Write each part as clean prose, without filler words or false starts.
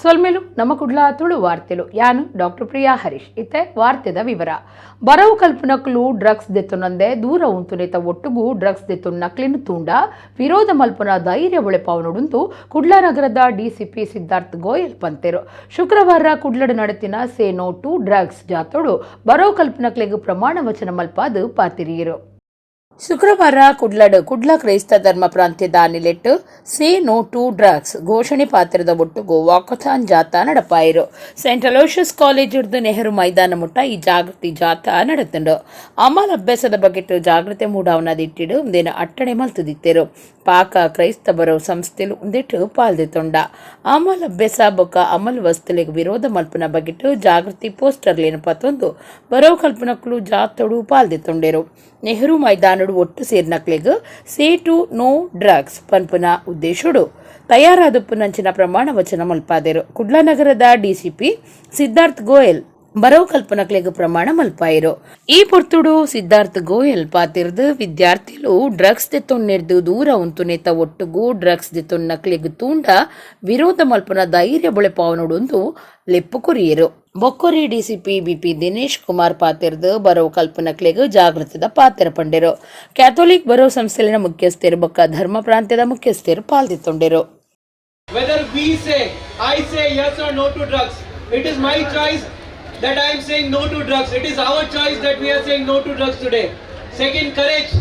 ಸೊಲ್ಮೆಲು ನಮ್ಮ ಕುಡ್ಲ ತುಳು ವಾರ್ತೆಲು ಯಾನು ಡಾಕ್ಟರ್ ಪ್ರಿಯಾ ಹರೀಶ್ ಇತ್ತೆ ವಾರ್ತೆದ ವಿವರ ಬರವು ಕಲ್ಪನಕ್ಲು ಡ್ರಗ್ಸ್ ದೆತ್ತುನಂದೆ ದೂರ ಉಂತುನೇತ ಒಟ್ಟುಗೂ ಡ್ರಗ್ಸ್ ದೆತ್ತು ನಕ್ಲಿನ ತೂಂಡ ವಿರೋಧ ಮಲ್ಪನ ಧೈರ್ಯ ಒಳೆಪಾವನುಡುಂತು ಕುಡ್ಲ ನಗರದ ಡಿಸಿಪಿ ಸಿದ್ಧಾರ್ಥ್ ಗೋಯಲ್ ಪಂತೆರು ಶುಕ್ರವಾರ ಕುಡ್ಲಡ ನಡೆತಿನ ಸೇ ನೋ ಟು ಡ್ರಗ್ಸ್ ಜಾತೋಡು ಬರವು ಕಲ್ಪನಕ್ಲೆಗ್ ಪ್ರಮಾಣ ವಚನ ಮಲ್ಪಾದು ಪಾತಿರಿಯರು ಶುಕ್ರವಾರ ಕುಡ್ಲ ಕ್ರೈಸ್ತ ಧರ್ಮ ಪ್ರಾಂತ್ಯದ ಅನಿಲೆಟ್ಟು ಸೇ ನೋ ಟು ಡ್ರಗ್ಸ್ ಘೋಷಣೆ ಪಾತ್ರದ ಒಟ್ಟುಗೂ ವಾಕಥಾನ್ ಜಾಥಾ ನಡಪಾಯಿರು ಸೆಂಟ್ ಅಲೋಷಿಯಸ್ ಕಾಲೇಜ್ ಹಿಡಿದು ನೆಹರು ಮೈದಾನ ಮುಟ್ಟ ಈ ಜಾಗೃತಿ ಜಾಥಾ ನಡೆತಂಡು ಅಮಲ್ ಅಭ್ಯಾಸದ ಬಗೆಟ್ಟು ಜಾಗೃತಿ ಮೂಡಾವನದಿಟ್ಟಿಡು ಒಂದೇನ ಅಟ್ಟಣೆ ಮಲ್ತುದಿತ್ತೇರು ಪಾಕ ಕ್ರೈಸ್ತ ಬರೋ ಸಂಸ್ಥೆಲು ಒಂದಿಟ್ಟು ಪಾಲ್ದಿತ್ತೊಂಡ ಅಮಲ್ ಅಭ್ಯಾಸ ಬೊಕ್ಕ ಅಮಲ್ ವಸ್ತುಲಿಗೆ ವಿರೋಧ ಮಲ್ಪನ ಬಗೆಟ್ಟು ಜಾಗೃತಿ ಪೋಸ್ಟರ್ಲೇನು ಪತ್ತೊಂದು ಬರೋ ಕಲ್ಪನಕ್ಲು ಜಾತೋಡು ಪಾಲ್ದಿತ್ತೊಂಡೇರು ನೆಹರು ಮೈದಾನಡು ಒಟ್ಟು ಸೇರ್ನಕ್ಲೆಗ್ ಸೇ ಟು ನೋ ಡ್ರಗ್ಸ್ ಪನ್ಪುನ ಉದ್ದೇಶುಡು ತಯಾರಾದುಪ್ಪುನಂಚಿನ ಪ್ರಮಾಣ ವಚನ ಮಲ್ಪಾದೇರು ಕುಡ್ಲ ನಗರದ ಡಿಸಿಪಿ ಸಿದ್ಧಾರ್ಥ್ ಗೋಯಲ್ ಬರವು ಕಲ್ಪನಕ್ಲೆಗ್ ಪ್ರಮಾಣ ಮಲ್ಪಾಯಿರು ಈ ಪೊರ್ತುಡು ಸಿದ್ಧಾರ್ಥ್ ಗೋಯಲ್ ಪಾತಿರ್ದು ವಿದ್ಯಾರ್ಥಿಲು ಡ್ರಗ್ಸ್ ದೆತ್ತೊನ್ನೆರ್ದು ದೂರ ಉಂತುನೇತ ಒಟ್ಟುಗೂ ಡ್ರಗ್ಸ್ ದೆತ್ತೊನ್ನಕ್ಲೆಗ್ ತೂಂಡ ವಿರೋಧ ಮಲ್ಪನ ಧೈರ್ಯ ಬೊಳೆಪಾವನುಡುಂದು ಲೆಪ್ಪು ಕೊರಿಯರು ಬೊಕ್ಕೊರಿ ಡಿಸಿಪಿ ಬಿಪಿ ದಿನೇಶ್ ಕುಮಾರ್ ಪಾತಿರ್ದು ಬರವು ಕಲ್ಪನಕ್ಲೆಗ್ ಜಾಗೃತದ ಪಾತ್ರ ಪಂಡೆರು ಕ್ಯಾಥೋಲಿಕ್ ಬರವು ಸಂಸ್ಥೆಲಿನ ಮುಖ್ಯಸ್ಥರು ಬೊಕ್ಕ ಧರ್ಮ ಪ್ರಾಂತ್ಯದ ಮುಖ್ಯಸ್ಥರು ಪಾಲ್ದಿತ್ತೊಂಡೆರು. Whether we say, I say yes or no to drugs, it is my choice that I am saying no to drugs. It is our choice that we are saying no to drugs today. Second, courage.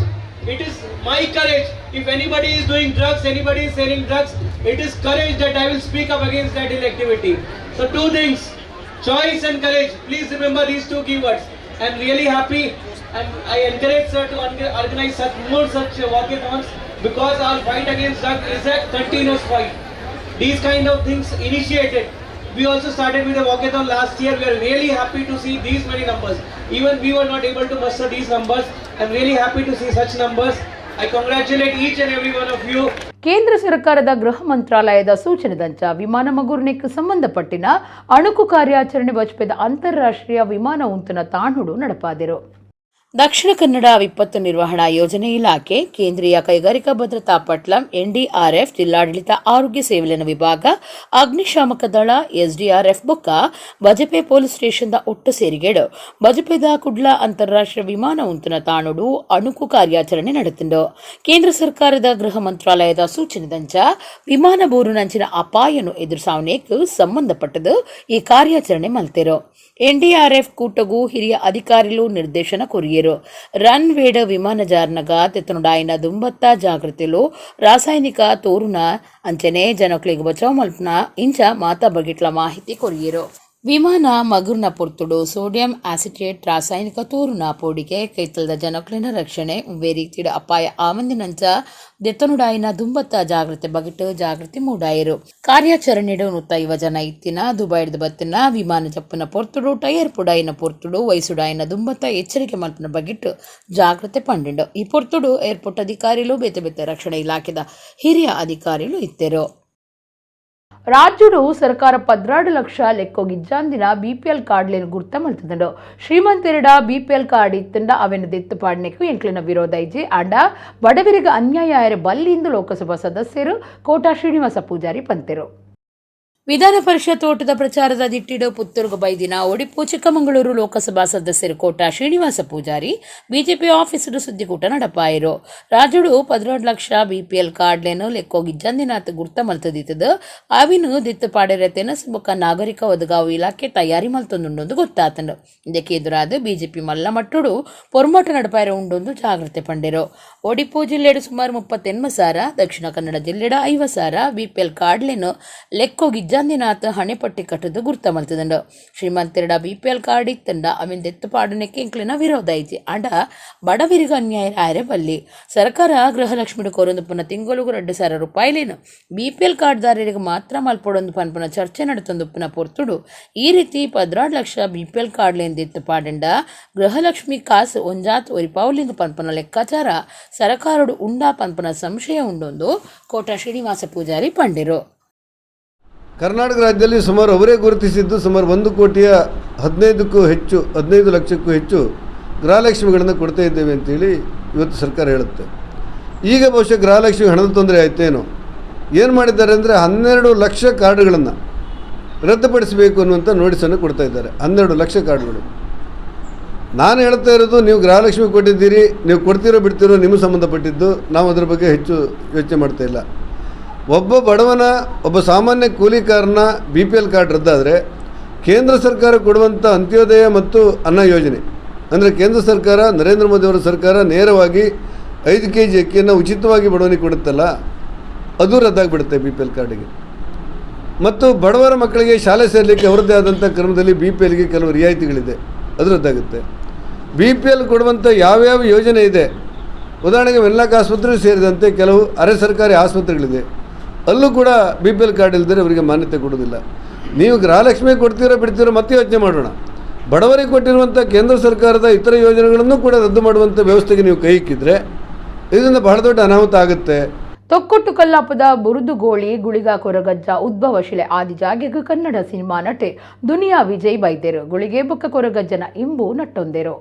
It is my courage. If anybody is doing drugs, anybody is selling drugs, it is courage that I will speak up against that activity. So two things, choice and courage. Please remember these two keywords. I am really happy and I encourage sir to organize more such walkathons because our fight against drugs is a continuous fight. These kind of things initiated. We also started with a walkathon last year. We are really happy to see these many numbers. Even we were not able to muster these numbers. I am really happy to see such numbers. I congratulate each and every one of you. ಕೇಂದ್ರ ಸರ್ಕಾರದ ಗೃಹ ಮಂತ್ರಾಲಯದ ಸೂಚನೆದಂಚ ವಿಮಾನ ಮಗುರ್ನಿಕ್ ಸಂಬಂಧಪಟ್ಟಿನ ಅಣುಕು ಕಾರ್ಯಾಚರಣೆ ವಜ್ಪೆದ ಅಂತಾರಾಷ್ಟ್ರೀಯ ವಿಮಾನ ಉಂತನ ತಾಣುಡು ನಡಪಾದಿರು ದಕ್ಷಿಣ ಕನ್ನಡ ವಿಪತ್ತು ನಿರ್ವಹಣಾ ಯೋಜನೆ ಇಲಾಖೆ ಕೇಂದ್ರೀಯ ಕೈಗಾರಿಕಾ ಭದ್ರತಾ ಪಟ್ಲಂ ಎನ್ಡಿಆರ್ಎಫ್ ಜಿಲ್ಲಾಡಳಿತ ಆರೋಗ್ಯ ಸೇವೆಲಿನ ವಿಭಾಗ ಅಗ್ನಿಶಾಮಕ ದಳ ಎಸ್ಡಿಆರ್ಎಫ್ ಬೊಕ್ಕ ಬಜಪೆ ಪೊಲೀಸ್ ಸ್ಟೇಷನ್ದ ಒಟ್ಟು ಸೇರಿಗೆಡು ಬಜಪೆದ ಕುಡ್ಲ ಅಂತಾರಾಷ್ಟ್ರೀಯ ವಿಮಾನ ಉಂತನ ತಾಣುಡು ಅಣುಕು ಕಾರ್ಯಾಚರಣೆ ನಡೆತಿಂಡು ಕೇಂದ್ರ ಸರ್ಕಾರದ ಗೃಹ ಮಂತ್ರಾಲಯದ ಸೂಚನೆದಂಚ ವಿಮಾನ ಬೋರುನಂಚಿನ ಅಪಾಯನು ಎದುರಿಸಾವನೇಕ್ ಸಂಬಂಧಪಟ್ಟದು ಈ ಕಾರ್ಯಾಚರಣೆ ಮಲ್ತೆರು ಎನ್ಡಿಆರ್ಎಫ್ ಕೂಟಗೂ ಹಿರಿಯ ಅಧಿಕಾರಿಗಳು ನಿರ್ದೇಶನ ಕೊರಿಯರು ರನ್ ವೇಡ ವಿಮಾನ ಜಾರ್ನಗ ತೆತ್ತನುಡಾಯಿನ ದುಂಬತ್ತ ಜಾಗೃತಿಲು ರಾಸಾಯನಿಕ ತೋರುನ ಅಂಚನೆ ಜನಕ್ಲಿಗೆ ಬಚಾವ್ ಮಲ್ಪನ ಇಂಚ ಮಾತಾ ಬಗೆಟ್ಲ ಮಾಹಿತಿ ಕೊರಿಯರು ವಿಮಾನ ಮಗುರ್ನ ಪೊರ್ತುಡು ಸೋಡಿಯಂ ಆಸಿಟೇಟ್ ರಾಸಾಯನಿಕ ತೋರುನ ಪೋಡಿಗೆ ಕೈತಲದ ಜನಕ್ಲಿನ ರಕ್ಷಣೆ ಉವ್ವೇ ರೀತಿಯ ಅಪಾಯ ಆಮಂದಿನಂಚ ದೆತ್ತನುಡಾಯಿನ ದುಂಬತ್ತ ಜಾಗೃತಿ ಬಗೆಟ್ ಜಾಗೃತಿ ಮೂಡಾಯಿರು ಕಾರ್ಯಾಚರಣೆಡು 150 ಜನ ಇತ್ತಿನ ದುಬೈಡ್ದ ಬತ್ತಿನ ವಿಮಾನ ಜಪ್ಪನ ಪೊರ್ತುಡು ಟೈರ್ ಪುಡಾಯಿನ ಪೊರ್ತುಡು ವಯಸ್ಸುಡಾಯಿನ ದುಂಬತ್ತ ಎಚ್ಚರಿಕೆ ಮಲ್ಪನ ಬಗೆಟ್ ಜಾಗೃತಿ ಪಂಡಿಂಡು ಈ ಪೊರ್ತುಡು ಏರ್ಪೋರ್ಟ್ ಅಧಿಕಾರಿಗಳು ಬೇತೆ ರಕ್ಷಣಾ ಇಲಾಖೆದ ಹಿರಿಯ ಅಧಿಕಾರಿಗಳು ಇತ್ತೆರು ರಾಜ್ಯಡು ಸರ್ಕಾರ 16 ಲಕ್ಷ ಲೆಕ್ಕೋಗಿಜ್ಜಾಂದಿನ ಬಿಪಿಎಲ್ ಕಾರ್ಡ್ಲೇನು ಗುರ್ತ ಮಲ್ತದಂಡು ಶ್ರೀಮಂತರಿಡ ಬಿಪಿಎಲ್ ಕಾರ್ಡ್ ಇತ್ತಂಡ ಅವೆನ ದೆತ್ತು ಪಾಡ್ನೆಕು ಎಂಕ್ಲಿನ ವಿರೋಧ ಇಜ್ಜಿ ಅಂಡ ಬಡವರಿಗೆ ಅನ್ಯಾಯ ಆಯರೆ ಬಲ್ಲಿಂದು ಲೋಕಸಭಾ ಸದಸ್ಯರು ಕೋಟಾ ಶ್ರೀನಿವಾಸ ಪೂಜಾರಿ ಪಂತೆರು ವಿಧಾನ ಪರಿಷತ್ ಓಟದ ಪ್ರಚಾರದ ದಿಟ್ಟಿಡು ಪುತ್ತೂರುಗ ಬೈದಿನ ಒಡಿಪು ಚಿಕ್ಕಮಗಳೂರು ಲೋಕಸಭಾ ಸದಸ್ಯರು ಕೋಟಾ ಶ್ರೀನಿವಾಸ ಪೂಜಾರಿ ಬಿಜೆಪಿ ಆಫೀಸರು ಸುದ್ದಿಕೂಟ ನಡಪಾಯಿರು ರಾಜ್ಯಡು 16 ಲಕ್ಷ ಬಿಪಿಎಲ್ ಕಾರ್ಡ್ಲೇನು ಲೆಕ್ಕೋಗಿಜ್ಜಂದಿನಾತ್ ಗುರ್ತ ಮಲ್ತದಿತ್ತದು ಅವಿನು ದಿತ್ತು ಪಾಡಿರತೆನ ಸುಬಕ ನಾಗರಿಕ ಒದಗಾವು ಇಲಾಖೆ ತಯಾರಿ ಮಲ್ತೊಂದುಂಡೊಂದು ಗೊತ್ತಾತಂಡು ಇದಕ್ಕೆ ಎದುರಾದ ಬಿಜೆಪಿ ಮಲ್ಲ ಮಟ್ಟುಡು ಪೊರ್ಮೋಟ ನಡಪಾಯಿರ ಉಂಡೊಂದು ಜಾಗೃತಿ ಪಂಡೆರು ಒಡಿಪು ಜಿಲ್ಲೆಡು ಸುಮಾರು 38,000 ದಕ್ಷಿಣ ಕನ್ನಡ ಜಿಲ್ಲೆಡ 50,000 ಬಿಪಿಎಲ್ ಕಾರ್ಡ್ಲೇನು ಲೆಕ್ಕೋಗಿಜ್ಜ ದಿನಾತ್ ಹಣೆಪಟ್ಟಿ ಕಟ್ಟದು ಗುರ್ತ ಮಲ್ತದಂಡು ಶ್ರೀಮಂತರಿಡ ಬಿಪಿಎಲ್ ಕಾರ್ಡ್ ಇತ್ತಂಡ ಅವಿನ ದೆತ್ತು ಪಾಡನೆಕ್ಕೆ ಎಂಕ್ಲಿನ ವಿರೋಧ ಐತಿ ಅಂಡ ಬಡವರಿಗೆ ಅನ್ಯಾಯ ಆಯರೆ ಬಲ್ಲಿ ಸರ್ಕಾರ ಗೃಹಲಕ್ಷ್ಮಿ ಕೋರೊಂದು ಪುನಃ ತಿಂಗಳಿಗೂ 2,000 ರೂಪಾಯಿಲೇನು ಬಿಪಿಎಲ್ ಕಾರ್ಡ್ದಾರರಿಗೆ ಮಾತ್ರ ಮಲ್ಪಡೊಂದು ಪನ್ಪುನ ಚರ್ಚೆ ನಡೆತೊಂದು ಪುನಃ ಪೊರ್ತುಡು ಈ ರೀತಿ 16 ಲಕ್ಷ ಬಿಪಿಎಲ್ ಕಾರ್ಡ್ಲೇನ್ ದೆತ್ತು ಪಾಡಂಡ ಗೃಹಲಕ್ಷ್ಮಿ ಕಾಸು ಒಂಜಾತ್ ಒರಿಪಾವಲಿಂದು ಪನ್ಪುನ ಲೆಕ್ಕಾಚಾರ ಸರ್ಕಾರಡು ಉಂಡಾ ಪನ್ಪುನ ಸಂಶಯ ಉಂಡೊಂದು ಕೋಟಾ ಶ್ರೀನಿವಾಸ ಪೂಜಾರಿ ಪಂಡಿರು ಕರ್ನಾಟಕ ರಾಜ್ಯದಲ್ಲಿ ಸುಮಾರು ಅವರೇ ಗುರುತಿಸಿದ್ದು ಸುಮಾರು 1,15 ಲಕ್ಷಕ್ಕೂ ಹೆಚ್ಚು ಗೃಹಲಕ್ಷ್ಮಿಗಳನ್ನು ಕೊಡ್ತಾ ಇದ್ದೇವೆ ಅಂತೇಳಿ ಇವತ್ತು ಸರ್ಕಾರ ಹೇಳುತ್ತೆ. ಈಗ ಬಹುಶಃ ಗೃಹಲಕ್ಷ್ಮಿ ಹಣದ ತೊಂದರೆ ಆಯ್ತೇನೋ. ಏನು ಮಾಡಿದ್ದಾರೆ ಅಂದರೆ 12 ಲಕ್ಷ ಕಾರ್ಡ್ಗಳನ್ನು ರದ್ದುಪಡಿಸಬೇಕು ಅನ್ನುವಂಥ ನೋಟಿಸನ್ನು ಕೊಡ್ತಾ ಇದ್ದಾರೆ. 12 ಲಕ್ಷ ಕಾರ್ಡ್ಗಳು. ನಾನು ಹೇಳ್ತಾ ಇರೋದು, ನೀವು ಗೃಹಲಕ್ಷ್ಮಿ ಕೊಟ್ಟಿದ್ದೀರಿ, ನೀವು ಕೊಡ್ತಿರೋ ಬಿಡ್ತಿರೋ ನಿಮಗೆ ಸಂಬಂಧಪಟ್ಟಿದ್ದು, ನಾವು ಅದರ ಬಗ್ಗೆ ಹೆಚ್ಚು ಯೋಚನೆ ಮಾಡ್ತಾ ಇಲ್ಲ. ಒಬ್ಬ ಬಡವನ, ಒಬ್ಬ ಸಾಮಾನ್ಯ ಕೂಲಿಕಾರನ BPL ಕಾರ್ಡ್ ರದ್ದಾದರೆ ಕೇಂದ್ರ ಸರ್ಕಾರ ಕೊಡುವಂಥ ಅಂತ್ಯೋದಯ ಮತ್ತು ಅನ್ನ ಯೋಜನೆ, ಅಂದರೆ ಕೇಂದ್ರ ಸರ್ಕಾರ, ನರೇಂದ್ರ ಮೋದಿಯವರ ಸರ್ಕಾರ ನೇರವಾಗಿ 5 kg ಅಕ್ಕಿಯನ್ನು ಉಚಿತವಾಗಿ ಬಡವನಿಗೆ ಕೊಡುತ್ತಲ್ಲ, ಅದು ರದ್ದಾಗಿಬಿಡುತ್ತೆ BPL ಕಾರ್ಡಿಗೆ. ಮತ್ತು ಬಡವರ ಮಕ್ಕಳಿಗೆ ಶಾಲೆ ಸೇರಲಿಕ್ಕೆ ಅವರದ್ದೇ ಆದಂಥ ಕ್ರಮದಲ್ಲಿ BPLಗೆ ಕೆಲವು ರಿಯಾಯಿತಿಗಳಿದೆ, ಅದು ರದ್ದಾಗುತ್ತೆ. BPL ಕೊಡುವಂಥ ಯಾವ್ಯಾವ ಯೋಜನೆ ಇದೆ, ಉದಾಹರಣೆಗೆ ವೆನ್ಲಾಕ್ ಆಸ್ಪತ್ರೆಗೆ ಸೇರಿದಂತೆ ಕೆಲವು ಅರೆ ಸರ್ಕಾರಿ ಆಸ್ಪತ್ರೆಗಳಿದೆ, ಅಲ್ಲೂ ಕೂಡ BPL ಕಾರ್ಡ್ ಇಲ್ಲದೆ ಅವರಿಗೆ ಮಾನ್ಯತೆ ಕೊಡೋದಿಲ್ಲ. ನೀವು ಗೃಹಲಕ್ಷ್ಮಿ ಕೊಡ್ತೀರೋ ಬಿಡ್ತೀರೋ ಮತ್ತೆ ಯೋಚನೆ ಮಾಡೋಣ. ಬಡವರಿಗೆ ಕೊಟ್ಟಿರುವಂಥ ಕೇಂದ್ರ ಸರ್ಕಾರದ ಇತರ ಯೋಜನೆಗಳನ್ನು ಕೂಡ ರದ್ದು ಮಾಡುವಂಥ ವ್ಯವಸ್ಥೆಗೆ ನೀವು ಕೈ ಇಕ್ಕಿದ್ರೆ ಇದರಿಂದ ಬಹಳ ದೊಡ್ಡ ಅನಾಹುತ ಆಗುತ್ತೆ. ತೊಕ್ಕೊಟ್ಟು ಕಲ್ಲಾಪದ ಬುರುದುಗೋಳಿ ಗುಳಿಗ ಕೊರಗಜ್ಜ ಉದ್ಭವ ಶಿಲೆ ಆದಿಜಾಗೆಗೂ ಕನ್ನಡ ಸಿನಿಮಾ ನಟೆ ದುನಿಯಾ ವಿಜಯ್ ಬೈದೇರು ಗುಳಿಗೆ ಬೊಕ್ಕ ಕೊರಗಜ್ಜನ ಇಂಬು ನಟ್ಟೊಂದೇರು.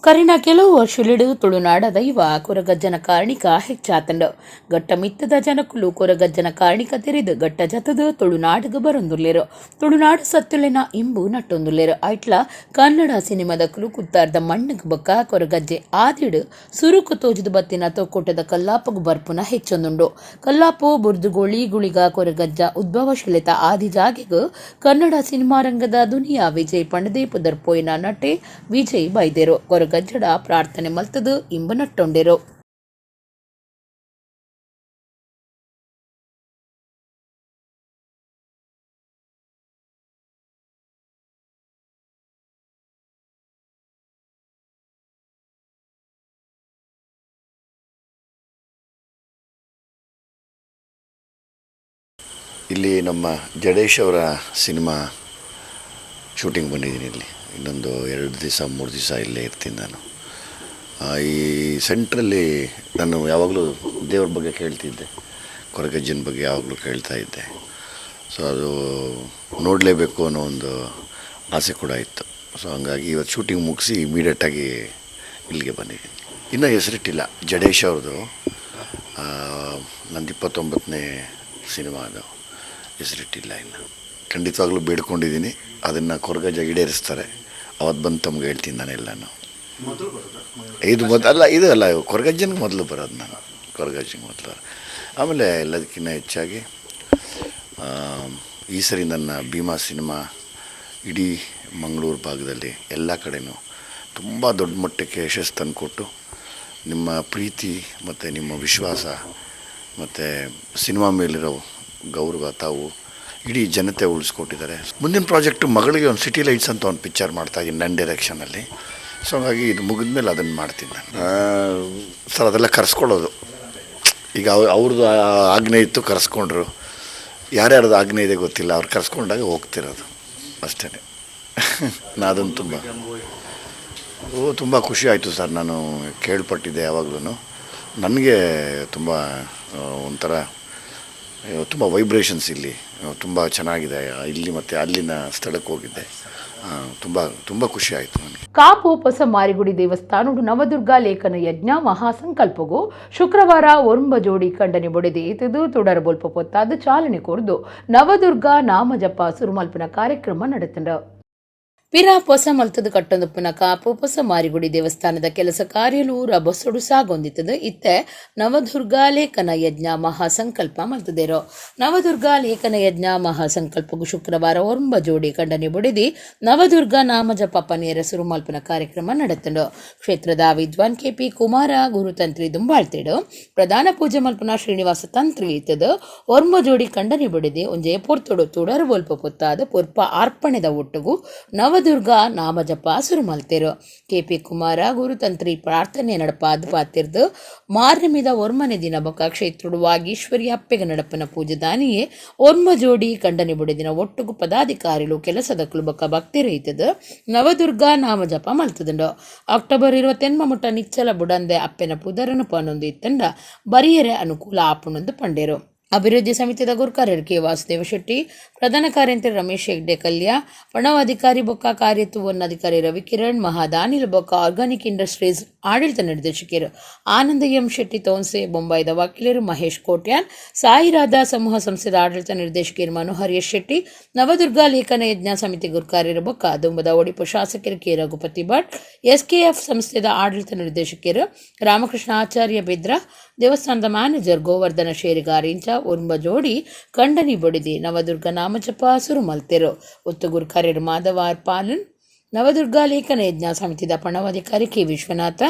ಕರಿನ ಕೆಲವು ವರ್ಷಲಿಡು ತುಳುನಾಡ ದೈವ ಕೊರಗಜ್ಜನ ಕಾರಣಿಕ ಹೆಚ್ಚಾತಂಡು ಗಟ್ಟ ಮಿತ್ತದ ಜನಕುಲು ಕೊರಗಜ್ಜನ ಕಾರಣಿಕ ತೆರೆದು ಗಟ್ಟ ಜತದ ತುಳುನಾಡಿಗೆ ಬರೊಂದುಲ್ಲೇರು. ತುಳುನಾಡು ಸತ್ತುಲೆನ ಇಂಬು ನಟ್ಟೊಂದುಲ್ಲೇರು. ಐಟ್ಲ ಕನ್ನಡ ಸಿನಿಮಾದ ಕುಲು ಕುತ್ತಾರ್ದ ಮಣ್ಣಿಗೆ ಬೊಕ್ಕ ಕೊರಗಜ್ಜೆ ಆದಿಡು ಸುರುಕು ತೋಜದ ಬತ್ತಿನ ತೊಕ್ಕೊಟ್ಟದ ಕಲ್ಲಾಪಗು ಬರ್ಪುನ ಹೆಚ್ಚೊಂದುಂಡು. ಕಲ್ಲಾಪು ಬುರ್ದುಗೋಳಿ ಗುಳಿಗ ಕೊರಗಜ್ಜ ಉದ್ಭವ ಶಿಲೆತ ಆದಿಜಾಗೆಗೂ ಕನ್ನಡ ಸಿನಿಮಾ ರಂಗದ ದುನಿಯಾ ವಿಜಯ್ ಪಂಡದೇಪು ದರ್ಪೋಯಿನ ನಟೆ ವಿಜಯ್ ಬೈದೇರು ಕೊರಗಜ್ಜಡ ಪ್ರಾರ್ಥನೆ ಮಲ್ತದು ಇಂಬ ನಟ್ಟೊಂಡೆರು. ಇಲ್ಲಿ ನಮ್ಮ ಜಡೇಶ್ ಅವರ ಸಿನಿಮಾ ಶೂಟಿಂಗ್ ಬಂದಿದ್ದೀನಿ. ಇಲ್ಲಿ ಇನ್ನೊಂದು 2 ದಿವಸ 3 ದಿವಸ ಇಲ್ಲೇ ಇರ್ತೀನಿ ನಾನು. ಈ ಸೆಂಟ್ರಲ್ಲಿ ನಾನು ಯಾವಾಗಲೂ ದೇವ್ರ ಬಗ್ಗೆ ಕೇಳ್ತಿದ್ದೆ, ಕೊರಗಜ್ಜನ ಬಗ್ಗೆ ಯಾವಾಗಲೂ ಕೇಳ್ತಾ ಇದ್ದೆ. ಸೊ ಅದು ನೋಡಲೇಬೇಕು ಅನ್ನೋ ಒಂದು ಆಸೆ ಕೂಡ ಇತ್ತು. ಸೊ ಹಂಗಾಗಿ ಇವತ್ತು ಶೂಟಿಂಗ್ ಮುಗಿಸಿ ಇಮಿಡಿಯೇಟಾಗಿ ಇಲ್ಲಿಗೆ ಬಂದಿದ್ದೀನಿ. ಇನ್ನೂ ಹೆಸರಿಟ್ಟಿಲ್ಲ ಜಡೇಶ್ ಅವ್ರದ್ದು, ನಂದು 29ನೇ ಸಿನಿಮಾ, ಅದು ಹೆಸರಿಟ್ಟಿಲ್ಲ ಇನ್ನು. ಖಂಡಿತವಾಗ್ಲೂ ಬೇಡ್ಕೊಂಡಿದ್ದೀನಿ, ಅದನ್ನು ಕೊರಗಜ್ಜ ಈಡೇರಿಸ್ತಾರೆ. ಅವತ್ತು ಬಂದು ತಮ್ಗೆ ಹೇಳ್ತೀನಿ ನಾನೆಲ್ಲನೂ. ಇದು ಅಲ್ಲ ಕೊರಗಜ್ಜನಿಗೆ ಮೊದಲು ಬರೋದು ನಾನು, ಕೊರಗಜ್ಜನಿಗೆ ಮೊದಲು. ಆಮೇಲೆ ಎಲ್ಲದಕ್ಕಿಂತ ಹೆಚ್ಚಾಗಿ ಈ ಸರಿ ನನ್ನ ಭೀಮಾ ಸಿನಿಮಾ ಇಡೀ ಮಂಗಳೂರು ಭಾಗದಲ್ಲಿ ಎಲ್ಲ ಕಡೆಯೂ ತುಂಬ ದೊಡ್ಡ ಮಟ್ಟಕ್ಕೆ ಯಶಸ್ಸು ತಂದುಕೊಟ್ಟು ನಿಮ್ಮ ಪ್ರೀತಿ ಮತ್ತು ನಿಮ್ಮ ವಿಶ್ವಾಸ ಮತ್ತು ಸಿನಿಮಾ ಮೇಲಿರೋ ಗೌರವ ತಾವು ಇಡೀ ಜನತೆ ಉಳಿಸ್ಕೊಟ್ಟಿದ್ದಾರೆ. ಮುಂದಿನ ಪ್ರಾಜೆಕ್ಟು ಮಗಳಿಗೆ ಒಂದು ಸಿಟಿ ಲೈಟ್ಸ್ ಅಂತ ಒಂದು ಪಿಕ್ಚರ್ ಮಾಡ್ತಾಯಿದ್ದೀನಿ ನನ್ನ ಡೈರೆಕ್ಷನಲ್ಲಿ. ಸೊ ಹಾಗಾಗಿ ಇದು ಮುಗಿದ ಮೇಲೆ ಅದನ್ನು ಮಾಡ್ತೀನಿ ನಾನು. ಸರ್ ಅದೆಲ್ಲ ಕರೆಸ್ಕೊಳ್ಳೋದು, ಈಗ ಅವ್ರದ್ದು ಆಜ್ಞೆ ಇತ್ತು, ಕರೆಸ್ಕೊಂಡ್ರು. ಯಾರ್ಯಾರ್ದು ಆಜ್ಞೆ ಇದೆ ಗೊತ್ತಿಲ್ಲ, ಅವ್ರು ಕರೆಸ್ಕೊಂಡಾಗ ಹೋಗ್ತಿರೋದು ಅಷ್ಟೇ. ಅದನ್ನು ತುಂಬ ಖುಷಿ ಆಯಿತು ಸರ್. ನಾನು ಕೇಳ್ಪಟ್ಟಿದ್ದೆ ಯಾವಾಗಲೂ. ನನಗೆ ತುಂಬ ಒಂಥರ ತುಂಬ ವೈಬ್ರೇಷನ್ಸ್ ಇಲ್ಲಿ ತುಂಬ ಚೆನ್ನಾಗಿದೆ. ಇಲ್ಲಿ ಮತ್ತು ಅಲ್ಲಿನ ಸ್ಥಳಕ್ಕೆ ಹೋಗಿದ್ದೆ, ತುಂಬ ಖುಷಿ ಆಯಿತು ನನಗೆ. ಕಾಪು ಹೊಸ ಮಾರಿಗುಡಿ ದೇವಸ್ಥಾನಡು ನವದುರ್ಗ ಲೇಖನ ಯಜ್ಞ ಮಹಾಸಂಕಲ್ಪಗೂ ಶುಕ್ರವಾರ ಒರಂಬ ಜೋಡಿ ಖಂಡನೆ ಬೊಡೆದು ಇತದು തുടർಬೊಲ್ಪ ಪೊತ್ತಾದ ಚಾಲನೆ ಕೊರ್ದು ನವದುರ್ಗ ನಾಮಜಪ ಸುರುಮಲ್ಪನ ಕಾರ್ಯಕ್ರಮ ನಡೆತಂಡ. ಪಿರಾ ಹೊಸ ಮಲ್ತದ ಕಟ್ಟೊಂದುಪ್ಪನ ಕಾಪು ಹೊಸ ಮಾರಿಗುಡಿ ದೇವಸ್ಥಾನದ ಕೆಲಸ ಕಾರ್ಯಲು ರಭಸೊಡು ಸಾಗೊಂದಿತ್ತದು. ಇತ್ತೆ ನವದುರ್ಗ ಲೇಖನ ಯಜ್ಞ ಮಹಾಸಂಕಲ್ಪ ಮಲ್ತದೇರೋ. ನವದುರ್ಗ ಲೇಖನ ಯಜ್ಞ ಮಹಾಸಂಕಲ್ಪಗೂ ಶುಕ್ರವಾರ ಒರಂಬ ಜೋಡಿ ಖಂಡನೆ ಬೊಡೆದಿ ನವದುರ್ಗ ನಾಮಜಪ ಪನೇರ ಸುರುಮಲ್ಪನ ಕಾರ್ಯಕ್ರಮ ನಡೆತಂಡು. ಕ್ಷೇತ್ರದ ವಿದ್ವಾನ್ KP ಕುಮಾರ ಗುರುತಂತ್ರಿ ದುಂಬಾಳ್ತೇಡು ಪ್ರಧಾನ ಪೂಜೆ ಮಲ್ಪನ ಶ್ರೀನಿವಾಸ ತಂತ್ರಿ ಇತ್ತದು ಒರಂಬ ಜೋಡಿ ಖಂಡನೆ ಬೊಡೆದಿ ಒಂಜೆ ಪೊರ್ತೊಡು തുടർಬೊಲ್ಪ ಪೊತ್ತಾದ ಪೊರ್ಪ ಅರ್ಪಣೆದ ಒಟ್ಟುಗೂ ನವದುರ್ಗ ನಾಮಜಪ ಸುರುಮಲ್ತೇರು. KP ಕುಮಾರ ಗುರುತಂತ್ರಿ ಪ್ರಾರ್ಥನೆ ನಡಪಾದ ಪಾತಿರ್ದು ಮಾರ್ನಮಿದ ಒರ್ಮನೆ ದಿನ ಬೊಕ ಕ್ಷೇತ್ರುಡು ವಾಗೀಶ್ವರಿ ಅಪ್ಪೆಗ ನಡಪನ ಪೂಜದಾನಿಯೇ ಒರ್ಮ ಜೋಡಿ ಖಂಡನೆ ಬುಡಿದಿನ ಒಟ್ಟುಗು ಪದಾಧಿಕಾರಿಗಳು ಕೆಲಸದ ಕುಲುಬಕ ಭಕ್ತಿ ರೈತದ ನವದುರ್ಗ ನಾಮಜಪ ಮಲ್ತದಂಡು. ಅಕ್ಟೋಬರ್ 28 ಮುಟ್ಟ ನಿಚ್ಚಲ ಬುಡಂದೆ ಅಪ್ಪೆನ ಪುದರನು ಪನೊಂದು ಇತ್ತಂಡ ಬರಿಯರೆ ಅನುಕೂಲ ಆಪುಣೊಂದು ಪಂಡೇರು. ಅಭಿವೃದ್ಧಿ ಸಮಿತಿದ ಗುರುಕಾರ್ಯರು ಕೆ ವಾಸುದೇವ ಶೆಟ್ಟಿ, ಪ್ರಧಾನ ಕಾರ್ಯಂತ್ರಿ ರಮೇಶ್ ಹೆಗ್ಡೆ ಕಲ್ಯ, ಪಣವಾಧಿಕಾರಿ ಬೊಕ್ಕ ಕಾರ್ಯತ್ವವನ್ನಾಧಿಕಾರಿ ರವಿಕಿರಣ್, ಮಹಾದಾನಿಲ್ ಬೊಕ್ಕ ಆರ್ಗಾನಿಕ್ ಇಂಡಸ್ಟ್ರೀಸ್ ಆಡಳಿತ ನಿರ್ದೇಶಕರು ಆನಂದ ಎಂ ಶೆಟ್ಟಿ ತೋನ್ಸೆ, ಬೊಂಬಾಯಿದ ವಕೀಲರು ಮಹೇಶ್ ಕೋಟ್ಯಾನ್, ಸಾಯಿರಾಧ ಸಮೂಹ ಸಂಸ್ಥೆದ ಆಡಳಿತ ನಿರ್ದೇಶಕರು ಮನೋಹರ್ ಎಸ್ ಶೆಟ್ಟಿ, ನವದುರ್ಗ ಲೇಖನ ಯಜ್ಞ ಸಮಿತಿ ಗುರುಕಾರ್ಯರು ಬೊಕ್ಕ ದುಂಬದ ಒಡಿಪು ಶಾಸಕರು ಕೆ ರಘುಪತಿ ಭಟ್, ಎಸ್ಕೆಎಫ್ ಸಂಸ್ಥೆದ ಆಡಳಿತ ನಿರ್ದೇಶಕರು ರಾಮಕೃಷ್ಣ ಆಚಾರ್ಯ ಬಿದ್ರ, ದೇವಸ್ಥಾನದ ಮ್ಯಾನೇಜರ್ ಗೋವರ್ಧನ ಶೇರಿಗಾರಿಂಚ ಒಂಬ ಜೋಡಿ ಕಂಡನಿ ಬಡಿದಿ ನವದುರ್ಗ ನಾಮಜಪ ಸುರು ಮಲ್ತೆರು. ಒತ್ತು ಗುರುಕಾರ್ಯರು ಮಾಧವ ಆರ್ ಪಾಲನ್, ನವದುರ್ಗ ಲೇಖನ ಯಜ್ಞ ಸಮಿತಿದ ಪಣವಾಧಿಕಾರಿ ಕೆ ವಿಶ್ವನಾಥ,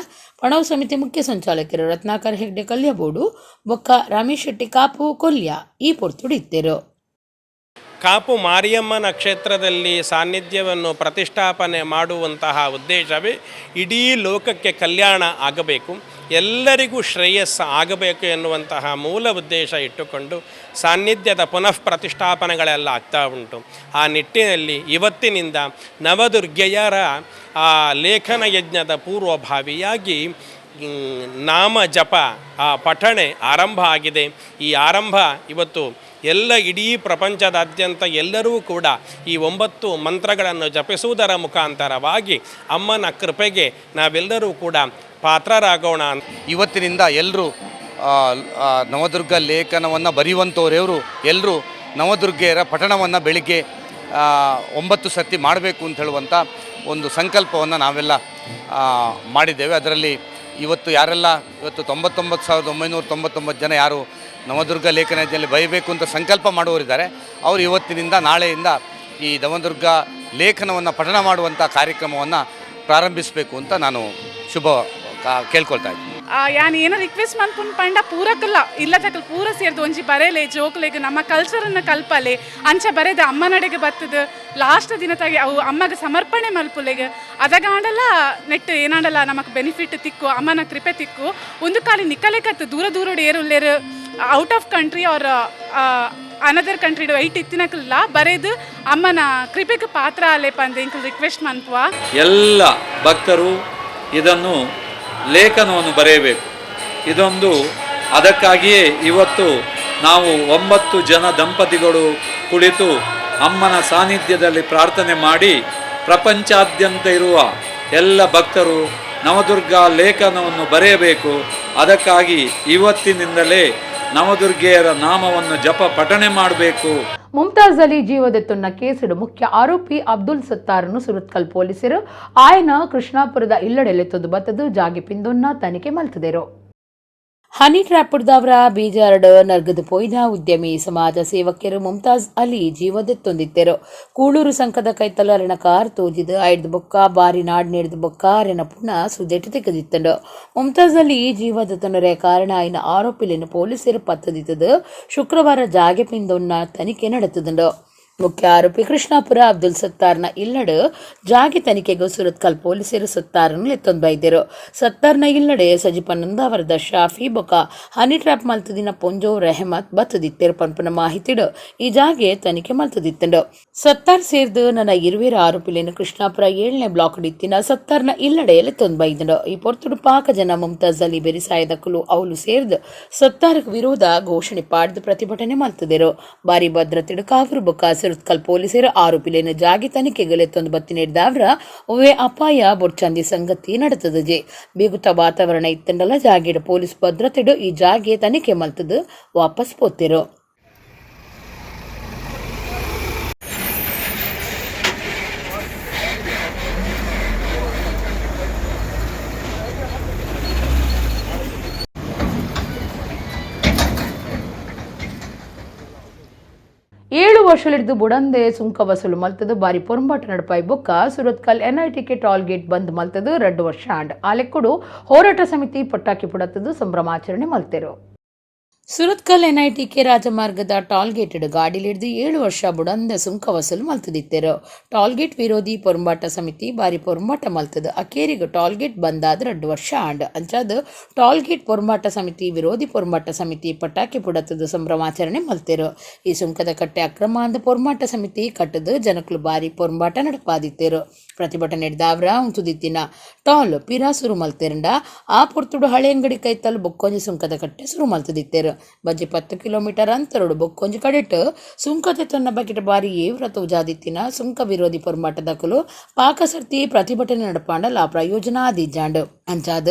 ಪಣವ ಸಮಿತಿ ಮುಖ್ಯ ಸಂಚಾಲಕರು ರತ್ನಾಕರ್ ಹೆಗ್ಡೆ ಕಲ್ಯಬೋಡು ಬೊಕ್ಕ ರಮೇಶ್ ಶೆಟ್ಟಿ ಕಾಪು ಕೊಲ್ಯ ಈ ಪೊರ್ತುಡಿತ್ತರು. ಕಾಪು ಮಾರಿಯಮ್ಮನ ಕ್ಷೇತ್ರದಲ್ಲಿ ಸಾನ್ನಿಧ್ಯವನ್ನು ಪ್ರತಿಷ್ಠಾಪನೆ ಮಾಡುವಂತಹ ಉದ್ದೇಶವೇ ಇಡೀ ಲೋಕಕ್ಕೆ ಕಲ್ಯಾಣ ಆಗಬೇಕು, ಎಲ್ಲರಿಗೂ ಶ್ರೇಯಸ್ಸು ಆಗಬೇಕು ಎನ್ನುವಂತಹ ಮೂಲ ಉದ್ದೇಶ ಇಟ್ಟುಕೊಂಡು ಸಾನ್ನಿಧ್ಯದ ಪುನಃ ಪ್ರತಿಷ್ಠಾಪನೆಗಳೆಲ್ಲ ಆಗ್ತಾ ಉಂಟು. ಆ ನಿಟ್ಟಿನಲ್ಲಿ ಇವತ್ತಿನಿಂದ ನವದುರ್ಗೆಯರ ಆ ಲೇಖನ ಯಜ್ಞದ ಪೂರ್ವಭಾವಿಯಾಗಿ ನಾಮ ಜಪ ಆ ಪಠಣೆ ಆರಂಭ ಆಗಿದೆ. ಈ ಆರಂಭ ಇವತ್ತು ಎಲ್ಲ ಇಡೀ ಪ್ರಪಂಚದಾದ್ಯಂತ ಎಲ್ಲರೂ ಕೂಡ ಈ 9 ಮಂತ್ರಗಳನ್ನು ಜಪಿಸುವುದರ ಮುಖಾಂತರವಾಗಿ ಅಮ್ಮನ ಕೃಪೆಗೆ ನಾವೆಲ್ಲರೂ ಕೂಡ ಪಾತ್ರರಾಗೋಣ. ಇವತ್ತಿನಿಂದ ಎಲ್ಲರೂ ನವದುರ್ಗ ಲೇಖನವನ್ನು ಬರೆಯುವಂಥವರೆವರು ಎಲ್ಲರೂ ನವದುರ್ಗೆಯರ ಪಠಣವನ್ನು ಬೆಳಿಗ್ಗೆ 9 ಸರ್ತಿ ಮಾಡಬೇಕು ಅಂತ ಹೇಳುವಂಥ ಒಂದು ಸಂಕಲ್ಪವನ್ನು ನಾವೆಲ್ಲ ಮಾಡಿದ್ದೇವೆ. ಅದರಲ್ಲಿ ಇವತ್ತು ಯಾರೆಲ್ಲ 99,999 ಜನ ಯಾರು ನವದುರ್ಗ ಲೇಖನದಲ್ಲಿ ಬರೀಬೇಕು ಅಂತ ಸಂಕಲ್ಪ ಮಾಡುವವರಿದ್ದಾರೆ, ಅವರು ಇವತ್ತಿನಿಂದ ನಾಳೆಯಿಂದ ಈ ನವದುರ್ಗ ಲೇಖನವನ್ನು ಪಠಣ ಮಾಡುವಂಥ ಕಾರ್ಯಕ್ರಮವನ್ನು ಪ್ರಾರಂಭಿಸಬೇಕು ಅಂತ ನಾನು ಕೇಳ್ಕೊಳ್ತಾ ಇದ್ದೀನಿ. ಯಾನ್ ಏನೋ ರಿಕ್ವೆಸ್ಟ್ ಮಾಡ್ಕೊಂಡು ಪಂಡ ಪೂರಕಲ್ಲ ಇಲ್ಲ ತಕಲ್ ಪೂರ ಸೇರ್ದು ಒಂಜಿ ಬರೇಲೆ ಜೋಕ್ಲೆಗ್ ನಮ್ಮ ಕಲ್ಚರನ್ನು ಕಲ್ಪಲೆ ಅಂಚ ಬರೆದ ಅಮ್ಮ ನಡೆಗೆ ಬರ್ತದ ಲಾಸ್ಟ್ ದಿನತಾಗಿ ಅವು ಅಮ್ಮಗೆ ಸಮರ್ಪಣೆ ಮಲ್ಪುಲೆಗೆ ಅದಗಾಂಡಲ್ಲ ನೆಟ್ ಏನಾಡಲ್ಲ ನಮಕ್ ಬೆನಿಫಿಟ್ ತಿಕ್ಕು ಅಮ್ಮನ ಕೃಪೆ ತಿಕ್ಕು ಒಂದು ಕಾಲಿ ನಿಕ್ಕಲೆಕತ್ತು ದೂರ ದೂರ ಏರುಲ್ಲೇರು out of country or another country ವೈಟ್ ಇತ್ತಿನಕಲ್ಲ ಬರೆದು ಅಮ್ಮನ ಕೃಪೆಗೆ ಪಾತ್ರ ಅಲ್ಲೇಪ ಅಂತ ಇಂಕಲ್ ರಿಕ್ವೆಸ್ಟ್ ಮಾಡ್ಪುವ ಎಲ್ಲ ಭಕ್ತರು ಇದನ್ನು ಲೇಖನವನ್ನು ಬರೆಯಬೇಕು. ಇದೊಂದು ಅದಕ್ಕಾಗಿಯೇ ಇವತ್ತು ನಾವು 9 ಜನ ದಂಪತಿಗಳು ಕುಳಿತು ಅಮ್ಮನ ಸಾನ್ನಿಧ್ಯದಲ್ಲಿ ಪ್ರಾರ್ಥನೆ ಮಾಡಿ ಪ್ರಪಂಚಾದ್ಯಂತ ಇರುವ ಎಲ್ಲ ಭಕ್ತರು ನವದುರ್ಗ ಲೇಖನವನ್ನು ಬರೆಯಬೇಕು. ಅದಕ್ಕಾಗಿ ಇವತ್ತಿನಿಂದಲೇ ನವದುರ್ಗೆಯರ ನಾಮವನ್ನು ಜಪ ಪಠಣೆ ಮಾಡಬೇಕು. ಮುಮ್ತಾಜ್ ಅಲಿ ಜೀವದೆತ್ತುನ್ನ ಕೇಸಿಡು ಮುಖ್ಯ ಆರೋಪಿ ಅಬ್ದುಲ್ ಸತ್ತಾರ್ನು ಸುರತ್ಕಲ್ ಪೊಲೀಸರು ಆಯನ ಕೃಷ್ಣಾಪುರದ ಇಲ್ಲಡೆಲೆತ್ತೊಂದು ಬತ್ತದು ಜಾಗಿ ಪಿಂದೊನ್ನ ತನಿಖೆ ಮಲ್ತದೆರು. ಹನಿ ಟ್ರ್ಯಾಪುಡ್ದವರ ಬೀಜಾರಡು ನರ್ಗದು ಪೋಯ್ದ ಉದ್ಯಮಿ ಸಮಾಜ ಸೇವಕರು ಮುಮ್ತಾಜ್ ಅಲಿ ಜೀವದೆತ್ತೊಂದಿತ್ತೆರು. ಕೂಳೂರು ಸಂಕದ ಕೈತಲರಿನ ಕಾರ್ ತೋಜಿದ ಐಡ್ದು ಬೊಕ್ಕ ಬಾರಿ ನಾಡ್ ನೀಡಿದ ಬೊಕ್ಕ ಅರೆನ ಪುನಃ ಸುದೆಟ್ಟು ತೆಗೆದಿತ್ತಂಡು. ಮುಮ್ತಾಜ್ ಅಲಿ ಜೀವದೆತ್ತೊಂದರೆ ಕಾರಣ ಆಯ್ನ ಆರೋಪಿಲಿನ ಪೊಲೀಸರು ಪತ್ತದಿತ್ತದು ಶುಕ್ರವಾರ ಜಾಗೆ ಪಿಂದೊನ್ನ ತನಿಖೆ ನಡೆತದುಂಡು. ಮುಖ್ಯ ಆರೋಪಿ ಕೃಷ್ಣಾಪುರ ಅಬ್ದುಲ್ ಸತ್ತಾರ್ನ ಇಲ್ಲಡು ಜಾಗಿ ತನಿಖೆಗೂ ಸುರತ್ಕಲ್ ಪೊಲೀಸರು ಸತ್ತಾರನ್ನು ಎತ್ತೊಂದು ಬೈದರು. ಸತ್ತಾರ್ನ ಇಲ್ಲಡೆ ಸಜಿಪನಂದಾವರದ ಶಾಫಿ ಬೊಕ ಹನಿ ಟ್ರ್ಯಾಪ್ ಮಲ್ತದಿನ ಪೊಂಜೋ ರೆಹಮತ್ ಬತ್ತದಿತ್ತೆರು ಪಂಪನ ಮಾಹಿತಿಡು ಈ ಜಾಗೆ ತನಿಖೆ ಮಲ್ತದಿತ್ತಂಡು. ಸತ್ತಾರ್ ಸೇರ್ದು ನನ್ನ ಇರುವೇರ ಆರೋಪಿಲೇನು ಕೃಷ್ಣಾಪುರ 7ನೇ ಬ್ಲಾಕ್ ಇತ್ತಿನ ಸತ್ತಾರ್ನ ಇಲ್ಲಡೆಯಲ್ಲಿ ತೊಂದು ಬೈದಂಡು. ಈ ಪೊರ್ತುಡು ಪಾಕ ಜನ ಮುಮ್ತಾಜ್ ಅಲಿ ಬೆರಿಸಾಯದ ಕುಲು ಅವಳು ಸೇರ್ದು ಸತ್ತಾರ್ಗೆ ವಿರೋಧ ಘೋಷಣೆ ಪಾಡ್ದು ಪ್ರತಿಭಟನೆ ಮಲ್ತದೆರು. ಬಾರಿ ಭದ್ರತೆಡು ಕಾವೂರು ಬೊಕ ಸುರತ್ಕಲ್ ಪೊಲೀಸರು ಆರೋಪಿಲೇನು ಜಾಗಿ ತನಿಖೆಗಳೆತ್ತೊಂದು ಬತ್ತಿ ನೀಡಿದವ್ರ ಒವ್ವೇ ಅಪಾಯ ಬೊಡ್ಚಂದಿ ಸಂಗತಿ ನಡೆತದಜೆ. ಬೇಗುತ್ತ ವಾತಾವರಣ ಇತ್ತಂಡಲ್ಲ ಜಾಗಿಡ ಪೊಲೀಸ್ ಭದ್ರತೆಡು ಈ ಜಾಗೆ ತನಿಖೆ ಮಲ್ತದು ವಾಪಸ್ ಪೋತೆರು. ಏಳು ವರ್ಷಲಿದ್ದು ಬುಡಂದೆ ಸುಂಕ ವಸೂಲು ಮಲ್ತದು ಬಾರಿ ಪೊರಂಬಾಟ ನಡಪಾಯಿ ಬೊಕ್ಕ ಸುರತ್ಕಲ್ NITK ಟೋಲ್ ಗೇಟ್ ಬಂದ್ ಮಲ್ತದು 2 ವರ್ಷ ಆಂಡ್ ಆಲೆಕ್ಕುಡು ಹೋರಾಟ ಸಮಿತಿ ಪಟಾಕಿ ಪುಡತ್ತದು ಸಂಭ್ರಮಾಚರಣೆ ಮಲ್ತೆರು. ಸುರತ್ಕಲ್ NITK ರಾಜಮಾರ್ಗದ ಟಾಲ್ಗೇಟ್ ಗಾಡಿಲಿಡ್ದು 7 ವರ್ಷ ಬುಡಂದ ಸುಂಕ ವಸೂಲು ಮಲ್ತದಿತ್ತೆರು. ಟಾಲ್ಗೇಟ್ ವಿರೋಧಿ ಪೊರಂಬಾಟ ಸಮಿತಿ ಬಾರಿ ಪೊರಂಬಾಟ ಮಲ್ತದು ಅಕೇರಿಗ ಟಾಲ್ಗೇಟ್ ಬಂದಾದ 2 ವರ್ಷ ಆಂಡ್ ಅಂಚಾದ ಟಾಲ್ಗೇಟ್ ಪೊರಂಬಾಟ ಸಮಿತಿ ವಿರೋಧಿ ಪೊರಂಬಾಟ ಸಮಿತಿ ಪಟಾಕಿ ಪುಡತ್ತದು ಸಂಭ್ರಮಾಚರಣೆ ಮಲ್ತೆರು. ಈ ಸುಂಕದ ಕಟ್ಟೆ ಅಕ್ರಮ ಅಂದ ಪೊರಂಬಾಟ ಸಮಿತಿ ಕಟ್ಟದು ಜನಕ್ಲು ಬಾರಿ ಪೊರಂಬಾಟ ನಡಪಾದಿತ್ತೆರು. ಪ್ರತಿಭಟನೆ ದಾವ್ರ ಉಂತುದಿತ್ತಿನ ಟಾಲ್ ಪಿರಾ ಸುರು ಮಲ್ತೆರಂಡ ಆ ಪೊರ್ತುಡು ಹಳೆ ಅಂಗಡಿ ಕೈತಲ್ ಬೊಕ್ಕೊಂಜಿ ಸುಂಕದ ಕಟ್ಟೆ ಸುರು ಮಲ್ತದಿತ್ತೇರು ಬಜ್ಜಿ 10 ಕಿಲೋಮೀಟರ್ ಅಂತರಡು ಬೊಕ್ಕೊಂಜಿ ಕಡೆಟ್ ಸುಂಕತೆ ತೊನ್ನ ಬಕೆಟ್ ಬಾರಿ ಏವ್ರತ ಉಜಾದಿತ್ತಿನ ಸುಂಕ ವಿರೋಧಿ ಪೊರ್ಮಾಟದಕುಲು ಪಾಕಸರ್ತಿ ಪ್ರತಿಭಟನೆ ನಡಪಾಂಡಲ ಪ್ರಯೋಜನ ಆದಿಜ್ಜಾಂಡ್ ಅಂಚಾದ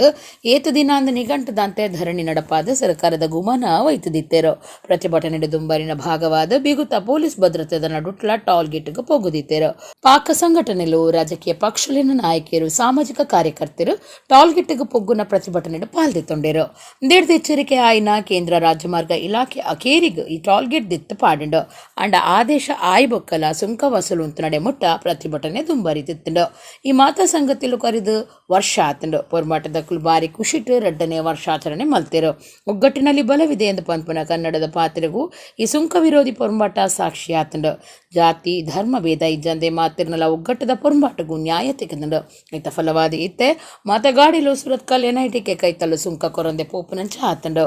ಏತ ದಿನ ಅಂದ ನಿಘಂಟದಂತೆ ಧರಣಿ ನಡಪಾದ ಸರ್ಕಾರದ ಗುಮಾನ ವೈತದಿತ್ತೇರು ಪ್ರತಿಭಟನೆ ದುಂಬರಿನ ಭಾಗವಾದ ಬಿಗುತ್ತ ಪೊಲೀಸ್ ಭದ್ರತೆದ ನಡುಟ್ಲ ಟಾಲ್ ಗೇಟ್ಗೆ ಪೋಗುದಿತ್ತೇರು ಪಾಕ ಸಂಘಟನೆಲು ರಾಜಕೀಯ ಪಕ್ಷಲಿನ ನಾಯಕಿಯರು ಸಾಮಾಜಿಕ ಕಾರ್ಯಕರ್ತರು ಟಾಲ್ ಗೇಟ್ಗೆ ಪೊಗ್ಗುನ ಪ್ರತಿಭಟನೆ ಪಾಲ್ದಿತ್ತೊಂಡೇರು ದೇಡ್ದ ಎಚ್ಚರಿಕೆ ಆಯ್ನ ಕೇಂದ್ರ ರಾಜಮಾರ್ಗ ಇಲಾಖೆ ಅಕೇರಿಗ್ ಈ ಟಾಲ್ ಗೇಟ್ ದಿತ್ತ ಪಾಡಿಂಡು ಅಂಡ ಆದೇಶ ಆಯ್ಬೊಕ್ಕಲ ಸುಂಕ ವಸೂಲು ಅಂತ ನಡೆಮುಟ್ಟ ಪ್ರತಿಭಟನೆ ದುಂಬರಿತಿತ್ತುಂಡು ಈ ಮಾತಾ ಸಂಗತಿಲು ಕರೆದು ವರ್ಷ ಆತಂಡು ಪೊರ್ಮಾಟದ ಬಾರಿ ಖುಷಿಟ್ 2ನೇ ವರ್ಷಾಚರಣೆ ಮಲ್ತೇರು ಒಗ್ಗಟ್ಟಿನಲ್ಲಿ ಬಲವಿದೆ ಎಂದು ಪಂಪನ ಕನ್ನಡದ ಪಾತ್ರೆಗೂ ಈ ಸುಂಕ ವಿರೋಧಿ ಪೊರ್ಮಾಟ ಸಾಕ್ಷಿ ಆತಂಡು ಜಾತಿ ಧರ್ಮ ಭೇದ ಇಜ್ಜಂದೆ ಮಾತಿರ್ನಲ ಒಗ್ಗಟ್ಟದ ಪೊರ್ಮಾಟಗೂ ನ್ಯಾಯ ತೆಗೆದಂಡು ಐತ ಫಲವಾದಿ ಇತ್ತೆ ಮತಗಾಡಿಲು ಸುರತ್ಕಲ್ ಎನ್ಐಟಿಕೆ ಕೈತಲ್ಲು ಸುಂಕ ಕೊರಂದೆ ಪೋಪುನಂಚ ಆತಂಡು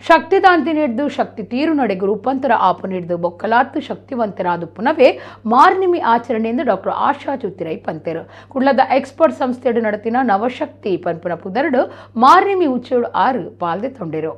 ಶಕ್ತಿದಾಂತಿ ಹಿಡಿದು ಶಕ್ತಿ ತೀರು ನಡೆಗೂ ರೂಪಾಂತರ ಆಪು ಹಿಡಿದು ಬೊಕ್ಕಲಾತ್ತು ಶಕ್ತಿವಂತರಾದ ಪುನವೇ ಮಾರ್ನಿಮಿ ಆಚರಣೆಯಿಂದ ಡಾಕ್ಟರ್ ಆಶಾ ಜ್ಯೋತಿರೈ ಪಂತೇರು ಕುಡ್ಲದ ಎಕ್ಸ್ಪರ್ಟ್ ಸಂಸ್ಥೆಯಡು ನಡೆತಿನ ನವಶಕ್ತಿ ಪಂಪುನ ಪುದರಡು ಮಾರ್ನಿಮಿ ಉಚ್ಚೇಡು 6 ಪಾಲ್ದೆ ತೊಂಡೇರು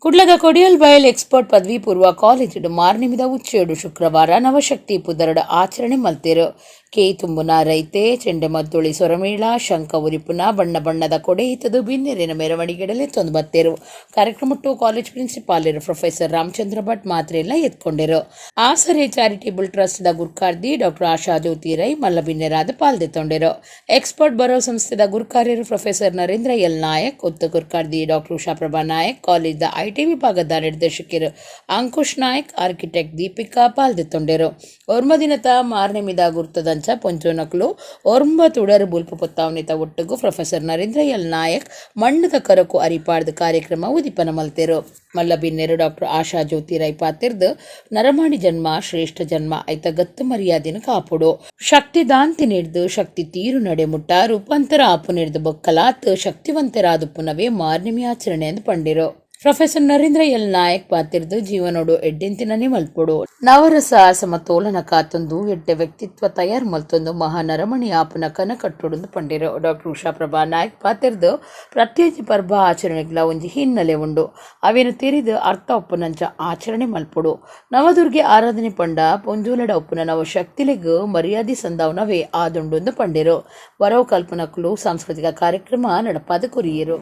ಕುಡ್ಲದ ಕೊಡಿಯಲ್ ಬಯಲ್ ಎಕ್ಸ್ಪರ್ಟ್ ಪದವಿ ಪೂರ್ವ ಕಾಲೇಜು ಮಾರ್ನಿಮಿದ ಉಚ್ಚೇಡು ಶುಕ್ರವಾರ ನವಶಕ್ತಿ ಪುದರಡು ಆಚರಣೆ ಮಲ್ತೇರು ಕೇ ತುಂಬುನ ರೈತೆ ಚೆಂಡೆಮದ್ದುಳಿ ಸೊರಮೇಳ ಶಂಕ ಉರಿಪುನ ಬಣ್ಣ ಬಣ್ಣದ ಕೊಡೆ ಇತ್ತದು ಬಿನ್ನೆರಿನ ಮೆರವಣಿಗೆಡಲೆ ತಂದು ಬತ್ತೇರು ಕಾರ್ಯಕ್ರಮಟ್ಟು college principal professor Ramachandra Bhat ಮಾತ್ರೆಲ್ಲ ಎತ್ಕೊಂಡೇರು ಆಸರೆ ಚಾರಿಟೇಬಲ್ ಟ್ರಸ್ಟ್ ದ ಗುರ್ಕಾರ್ದಿ ಡಾಕ್ಟರ್ ಆಶಾ ಜ್ಯೋತಿ ರೈ ಮಲ್ಲ ಬಿನ್ನೆರಾದ ಪಾಲ್ದೆ ತೊಂಡೇರು ಎಕ್ಸ್ಪರ್ಟ್ ಬರೋ ಸಂಸ್ಥೆದ ಗುರ್ಕಾರ್ಯರು ಪ್ರೊಫೆಸರ್ ನರೇಂದ್ರ ಎಲ್ ನಾಯಕ್ ಒತ್ತು ಗುರ್ಕಾರ್ದಿ ಡಾಕ್ಟರ್ ಉಷಾಪ್ರಭಾ ನಾಯಕ್ ಕಾಲೇಜ್ದ ಐಟಿ ವಿಭಾಗದ ನಿರ್ದೇಶಕರು ಅಂಕುಶ್ ನಾಯಕ್ ಆರ್ಕಿಟೆಕ್ಟ್ ದೀಪಿಕಾ ಪಾಲ್ದೆ ತೊಂಡೇರು ಓರ್ಮ ದಿನತ ಮಾರ್ನೆಮಿದ ಗುರ್ತದ ಪೊಂಚೋನಕ್ಲು ಒರ್ಮ ತುಡರು ಬುಲ್ಪು ಪೊತ್ತಾವನಿತ ಒಟ್ಟುಗು ಪ್ರೊಫೆಸರ್ ನರೇಂದ್ರ ಎಲ್ ನಾಯಕ್ ಮಣ್ಣದ ಕರಕು ಅರಿಪಾಡ್ದ ಕಾರ್ಯಕ್ರಮ ಉದಿಪನ ಮಲ್ತೇರು ಮಲ್ಲ ಬಿನ್ನೆರು ಡಾಕ್ಟರ್ ಆಶಾ ಜ್ಯೋತಿ ರೈ ಪಾತಿರ್ದು ನರಮಾಣಿ ಜನ್ಮ ಶ್ರೇಷ್ಠ ಜನ್ಮ ಐತ ಗತ್ತು ಮರ್ಯಾದಿನ ಕಾಪುಡು ಶಕ್ತಿ ದಾಂತಿ ನಿಡ್ದು ಶಕ್ತಿ ತೀರು ನಡೆಮುಟ್ಟ ರೂಪಾಂತರ ಆಪು ನಿಡ್ದು ಬೊಕ್ಕಲಾತ್ ಶಕ್ತಿವಂತರಾದ ಪುನವೇ ಮಾರ್ನಿಮಿ ಆಚರಣೆ ಎಂದು ಪಂಡಿರು ಪ್ರೊಫೆಸರ್ ನರೇಂದ್ರ ಎಲ್ ನಾಯಕ್ ಪಾತಿರ್ದು ಜೀವನೋಡು ಎಡ್ಡೆಂತಿನೇ ಮಲ್ಪೊಡು ನವರಸ ಸಮತೋಲನ ಕಾತೊಂದು ಎಡ್ಡೆ ವ್ಯಕ್ತಿತ್ವ ತಯಾರು ಮಲ್ತೊಂದು ಮಹಾನರಮಣಿ ಆಪುನ ಕನಕಟ್ಟೊಡು ಪಂಡಿರು ಡಾಕ್ಟರ್ ಉಷಾಪ್ರಭಾ ನಾಯಕ್ ಪಾತಿರ್ದು ಪ್ರತ್ಯೇಕ ಪರ್ವ ಆಚರಣೆಗಳ ಒಂಜಿ ಹಿನ್ನೆಲೆ ಉಂಡು ಅವೇನು ತಿರಿದು ಅರ್ಥ ಒಪ್ಪುನಂಚ ಆಚರಣೆ ಮಲ್ಪೊಡು ನವದುರ್ಗೆ ಆರಾಧನೆ ಪಂಡ ಪೊಂಜೋಲಡ ಒಪ್ಪುನ ನವ ಶಕ್ತಿಲೆಗ್ ಮರ್ಯಾದಿ ಸಂದಾವನವೇ ಆದುಂಡು ಪಂಡಿರು ವರವು ಕಲ್ಪನಕ್ಕಲು ಸಾಂಸ್ಕೃತಿಕ ಕಾರ್ಯಕ್ರಮ ನಡಪಾದ courier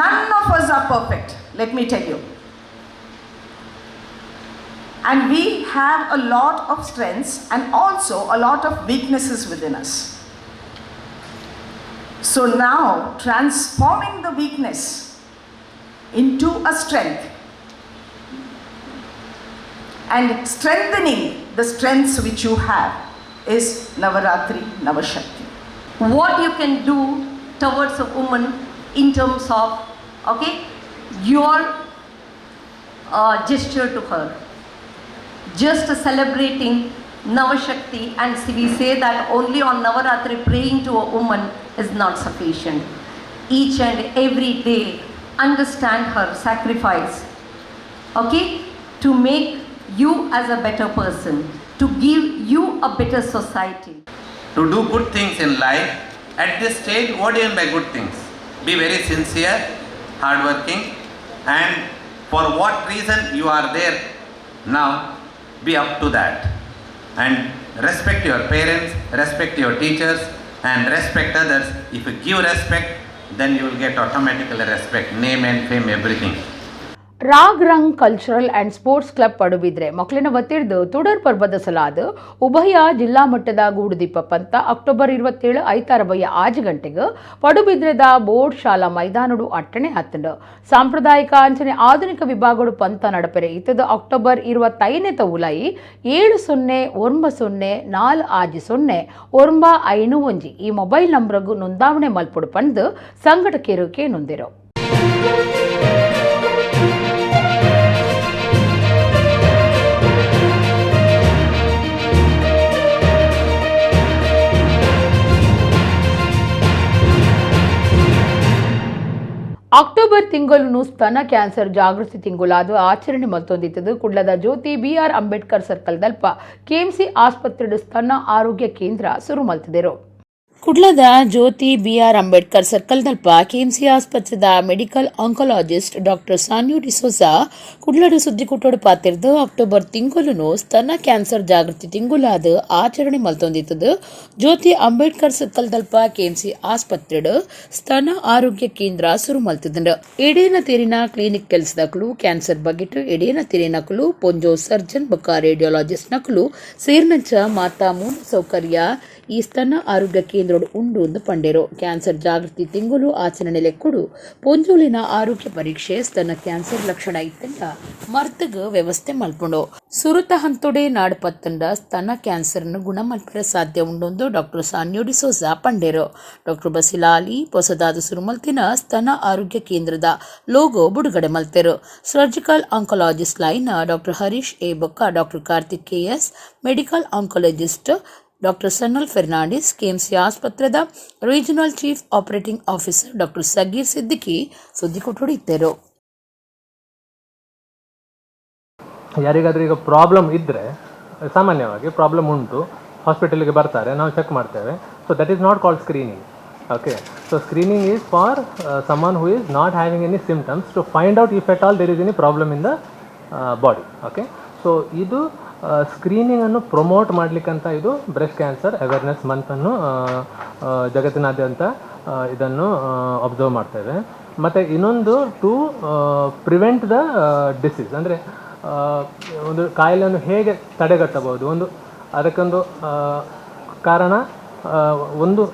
None of us are perfect, let me tell you. And we have a lot of strengths and also a lot of weaknesses within us. So now, transforming the weakness into a strength and strengthening the strengths which you have is Navaratri, Navashakti. What you can do towards a woman in terms of, okay, your gesture to her. Just celebrating Navashakti, and we say that only on Navaratri praying to a woman is not sufficient. Each and every day understand her sacrifice, okay, to make you as a better person, to give you a better society. To do good things in life, at this stage, what do you mean by good things? Be very sincere, hardworking, and for what reason you are there now, be up to that. And respect your parents, respect your teachers, and respect others. If you give respect, then you will get automatically respect, name and fame, everything. Raag Rang cultural and sports club Padubidri ಮಕ್ಕಳಿನ ಒತ್ತಿಡ್ದು ತುಡರ್ ಪರ್ಬದ ಸಲಾದ ಉಭಯ ಜಿಲ್ಲಾ ಮಟ್ಟದ ಗೂಡುದೀಪ ಪಂತ October 27 ಐತಾರ ಬಯ್ಯ 5 ಗಂಟೆಗೆ ಪಡುಬಿದ್ರೆದ ಬೋರ್ಡ್ ಶಾಲಾ ಮೈದಾನಡು ಅಟ್ಟಣೆ ಹತ್ತಂಡು ಸಾಂಪ್ರದಾಯಿಕ ಅಂಚನೆ ಆಧುನಿಕ ವಿಭಾಗಡು ಪಂತ ನಡಪೆರೆ ಇತ್ತದ ಅಕ್ಟೋಬರ್ 25 ಉಲಾಯಿ 70104050 ಈ ಮೊಬೈಲ್ ನಂಬರ್ಗೂ ನೋಂದಾವಣೆ ಮಲ್ಪಡು ಪಂದು ಸಂಘಟಕರು ಕೇನುಂದಿರು. ಅಕ್ಟೋಬರ್ ತಿಂಗಳು ಸ್ತನ ಕ್ಯಾನ್ಸರ್ ಜಾಗೃತಿ ತಿಂಗಳಾದ ಆಚರಣೆ ಮಲ್ತೊಂದಿತ್ತದು ಕುಡ್ಲದ ಜ್ಯೋತಿ BR ಅಂಬೇಡ್ಕರ್ ಸರ್ಕಲ್ ದಲ್ಪ KMC ಆಸ್ಪತ್ರೆ ಸ್ತನ ಆರೋಗ್ಯ ಕೇಂದ್ರ ಶುರು ಮಲ್ತಿದರು. ಕುಡ್ಲದ ಜ್ಯೋತಿ BR ಅಂಬೇಡ್ಕರ್ ಸರ್ಕಲ್ ದಲ್ಪ KMC ಆಸ್ಪತ್ರೆದ medical oncologist doctor Sanyu D'Souza ಕುಡ್ಲಡು ಸುದ್ದಿ ಕುಟ್ಟೋಡು ಪಾತಿರ್ದು ಅಕ್ಟೋಬರ್ ತಿಂಗಳು ಸ್ತನ ಕ್ಯಾನ್ಸರ್ ಜಾಗೃತಿ ತಿಂಗಳಾದ ಆಚರಣೆ ಮಲ್ತೊಂದಿತ್ತದು ಜ್ಯೋತಿ ಅಂಬೇಡ್ಕರ್ ಸರ್ಕಲ್ ದಲ್ಪ KMC ಆಸ್ಪತ್ರೆಡು ಸ್ತನ ಆರೋಗ್ಯ ಕೇಂದ್ರ ಶುರು ಮಲ್ತಿದ್ದ ಎಡೇನ ತೆರಿನ ಕ್ಲಿನಿಕ್ ಕೆಲಸದಕಲು ಕ್ಯಾನ್ಸರ್ ಬಗೆಟ್ ಎಡೇನ ತೆರಿನಕಲು ಪೊಂಜೋ ಸರ್ಜನ್ ಬೊಕ್ಕ ರೇಡಿಯೋಲಾಜಿಸ್ಟ್ ನಕಲು ಸೇರ್ನಂಚ ಮಾತಾ ಮೂಲ ಸೌಕರ್ಯ ಈ ಸ್ತನ ಆರೋಗ್ಯ ಕೇಂದ್ರ ಉಂಡು ಎಂದು ಪಂಡೇರು. ಕ್ಯಾನ್ಸರ್ ಜಾಗೃತಿ ತಿಂಗಳು ಆಚರಣೆ ಲೆಕ್ಕುಡು ಪೊಂಜೋಲಿನ ಆರೋಗ್ಯ ಪರೀಕ್ಷೆ ಸ್ತನ ಕ್ಯಾನ್ಸರ್ ಲಕ್ಷಣ ಇತ್ತಂಡ ಮರ್ತಗ ವ್ಯವಸ್ಥೆ ಮಲ್ಪುಂಡು. ಸುರುತ ಹಂತೊಡೆ ನಾಡು ಪತ್ತಂಡ ಸ್ತನ ಕ್ಯಾನ್ಸರ್ನ ಗುಣ ಮಲ್ಪರೆ ಸಾಧ್ಯ ಉಂಡೊಂದು ಡಾಕ್ಟರ್ ಸಾನ್ಯು ಡಿಸೋಜಾ ಪಂಡೇರು. ಡಾಕ್ಟರ್ ಬಸಿಲಾಲಿ ಹೊಸದಾದ ಸುರುಮಲ್ತಿನ ಸ್ತನ ಆರೋಗ್ಯ ಕೇಂದ್ರದ ಲೋಗೋ ಬಿಡುಗಡೆ ಮಲ್ತೆರು. ಸರ್ಜಿಕಲ್ ಆಂಕೊಲಾಜಿಸ್ಟ್ ಲೈನ್ ಡಾಕ್ಟರ್ ಹರೀಶ್ ಎ ಬೊಕ್ಕ doctor Karthik KS, medical oncologist doctor Sannal Fernandes, KMC ಆಸ್ಪತ್ರೆದ regional chief operating officer doctor Sageer Siddiqui ಸುದ್ದಿ ಕೊಟ್ಟೊಡಿದ್ದರು. ಯಾರಿಗಾದ್ರೂ ಈಗ ಪ್ರಾಬ್ಲಮ್ ಇದ್ದರೆ ಸಾಮಾನ್ಯವಾಗಿ ಪ್ರಾಬ್ಲಮ್ ಉಂಟು, ಹಾಸ್ಪಿಟಲ್ಗೆ ಬರ್ತಾರೆ, ನಾವು ಚೆಕ್ ಮಾಡ್ತೇವೆ. So that is not called screening. Okay, so screening is for someone who is not having any symptoms to find out if at all there is any problem in the body. Okay, so ಇದು ಸ್ಕ್ರೀನಿಂಗನ್ನು promote ಮಾಡಲಿಕ್ಕಂತ ಇದು breast cancer awareness ಮಂತನ್ನು ಜಗತ್ತಿನಾದ್ಯಂತ ಇದನ್ನು observe ಮಾಡ್ತೇವೆ. ಮತ್ತು ಇನ್ನೊಂದು to prevent the disease, ಅಂದರೆ ಒಂದು ಕಾಯಿಲೆಯನ್ನು ಹೇಗೆ ತಡೆಗಟ್ಟಬಹುದು, ಅದಕ್ಕೊಂದು ಕಾರಣ ಒಂದು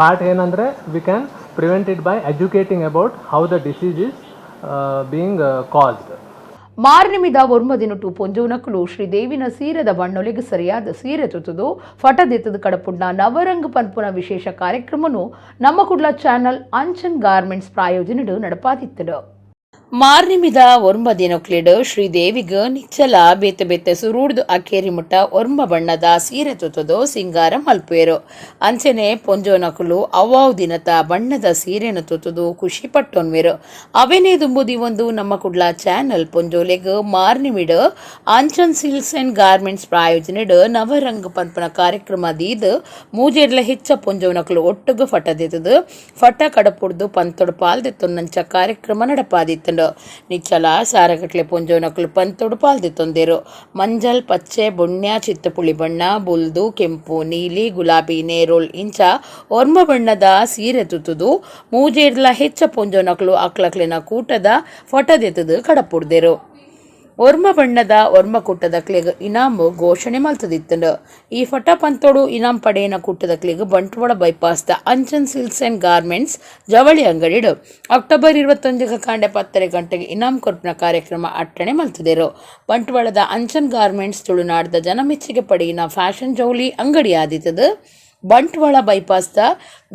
ಪಾರ್ಟ್ ಏನಂದರೆ we can prevent it by educating about how the disease is being caused. ಮಾರ್ನಿಮಿದ ಒರ್ಮದಿನುಟು ಪೊಂಜೋನಕಲು ಶ್ರೀದೇವಿನ ಸೀರೆದ ಬಣ್ಣೊಲೆಗೆ ಸರಿಯಾದ ಸೀರೆ ತುತ್ತದು ಫಟದೆತ್ತದ ಕಡಪುಡ್ನ ನವರಂಗ ಪನ್ಪುನ ವಿಶೇಷ ಕಾರ್ಯಕ್ರಮನು ನಮ್ಮ ಕುಡ್ಲ ಚಾನಲ್ ಅಂಚನ್ ಗಾರ್ಮೆಂಟ್ಸ್ ಪ್ರಾಯೋಜನೆಡು ನಡಪಾದಿತ್ತಡು. ಮಾರ್ನಿಮಿದ ಒರ್ಮದಿನೊಕ್ಲೆಡು ಶ್ರೀದೇವಿಗ ನಿಚ್ಚಲ ಬೇತೆ ಬೇತೆ ಸುರುಡ್ದು ಅಕ್ಕೇರಿ ಮುಟ್ಟ ಒರ್ಮ ಬಣ್ಣದ ಸೀರೆ ತುತ್ತದು ಸಿಂಗಾರ ಮಲ್ಪೇರು. ಅಂಚನೆ ಪೊಂಜೋನಕಲು ಅವ್ವಾವು ದಿನತ ಬಣ್ಣದ ಸೀರೆನ ತುತ್ತದು ಖುಷಿ ಪಟ್ಟೊನ್ವೇರು. ಅವೇನೇ ದುಂಬುದಿ ಒಂದು ನಮ್ಮ ಕುಡ್ಲ ಚಾನಲ್ ಪೊಂಜೋಲೆಗ್ ಮಾರ್ನಿಮಿಡ್ ಅಂಚನ್ ಸಿಲ್ಕ್ಸ್ ಅಂಡ್ ಗಾರ್ಮೆಂಟ್ಸ್ ಪ್ರಾಯೋಜನೆಡ್ ನವರಂಗ ಪನ್ಪನ ಕಾರ್ಯಕ್ರಮ ದೀದ್ ಮೂಜೆಡ್ಲ ಹೆಚ್ಚ ಪೊಂಜೋನಕಲು ಒಟ್ಟುಗ ಫಟದೆತ್ತದು ಫಟ ಕಡಪುಡ್ದು ಪಂತೊಡು ಪಾಲ್ದೆತ್ತೊನ್ನಂಚ ಕಾರ್ಯಕ್ರಮ ನಡಪಾದಿತ್ತಂಡು. ನಿಚ್ಚಲ ಸಾರಗಟ್ಲೆ ಪೊಂಜೋನಕಲು ಪಂತೊಡು ಪಾಲ್ದೆತ್ತೊಂದೇರು. ಮಂಜಲ್ ಪಚ್ಚೆ ಬುಣ್ಯ ಚಿತ್ತಪುಳಿ ಬಣ್ಣ ಬುಲ್ದು ಕೆಂಪು ನೀಲಿ ಗುಲಾಬಿ ನೇರೋಲ್ ಇಂಚ ಒರ್ಮ ಬಣ್ಣದ ಸೀರೆ ತುತ್ತುದು ಮೂಜೇಡ್ಲ ಹೆಚ್ಚ ಪೊಂಜೋನಕಲು ಅಕ್ಲಕ್ಲಿನ ಕೂಟದ ಫಟದೆತ್ತದು ಕಡಪುಡ್ದೇರು. ಒರ್ಮ ಬಣ್ಣದ ಒರ್ಮ ಕೂಟದ ಕ್ಲೆಗ್ ಇನಾಮು ಘೋಷಣೆ ಮಲ್ತದಿತ್ತಂಡು. ಈ ಫಟ ಪಂತೋಡು ಇನಾಮ್ ಪಡೆಯನ ಕೂಟದ ಕ್ಲೆಗ್ ಬಂಟ್ವಾಳ ಬೈಪಾಸ್ದ ಅಂಚನ್ ಸಿಲ್ಕ್ಸ್ ಅಂಡ್ ಗಾರ್ಮೆಂಟ್ಸ್ ಜವಳಿ ಅಂಗಡಿಡು ಅಕ್ಟೋಬರ್ 21 ಕಾಂಡೆ 10 ಗಂಟೆಗೆ ಇನಾಮ್ ಕೊರ್ಪಿನ ಕಾರ್ಯಕ್ರಮ ಅಟ್ಟಣೆ ಮಲ್ತದೇರು. ಬಂಟ್ವಾಳದ ಅಂಚನ್ ಗಾರ್ಮೆಂಟ್ಸ್ ತುಳುನಾಡ್ದ ಜನಮೆಚ್ಚುಗೆ ಪಡೆಯಿನ ಫ್ಯಾಷನ್ ಜವಳಿ ಅಂಗಡಿ ಆದಿತ್ತದು. ಬಂಟ್ವಾಳ ಬೈಪಾಸ್ದ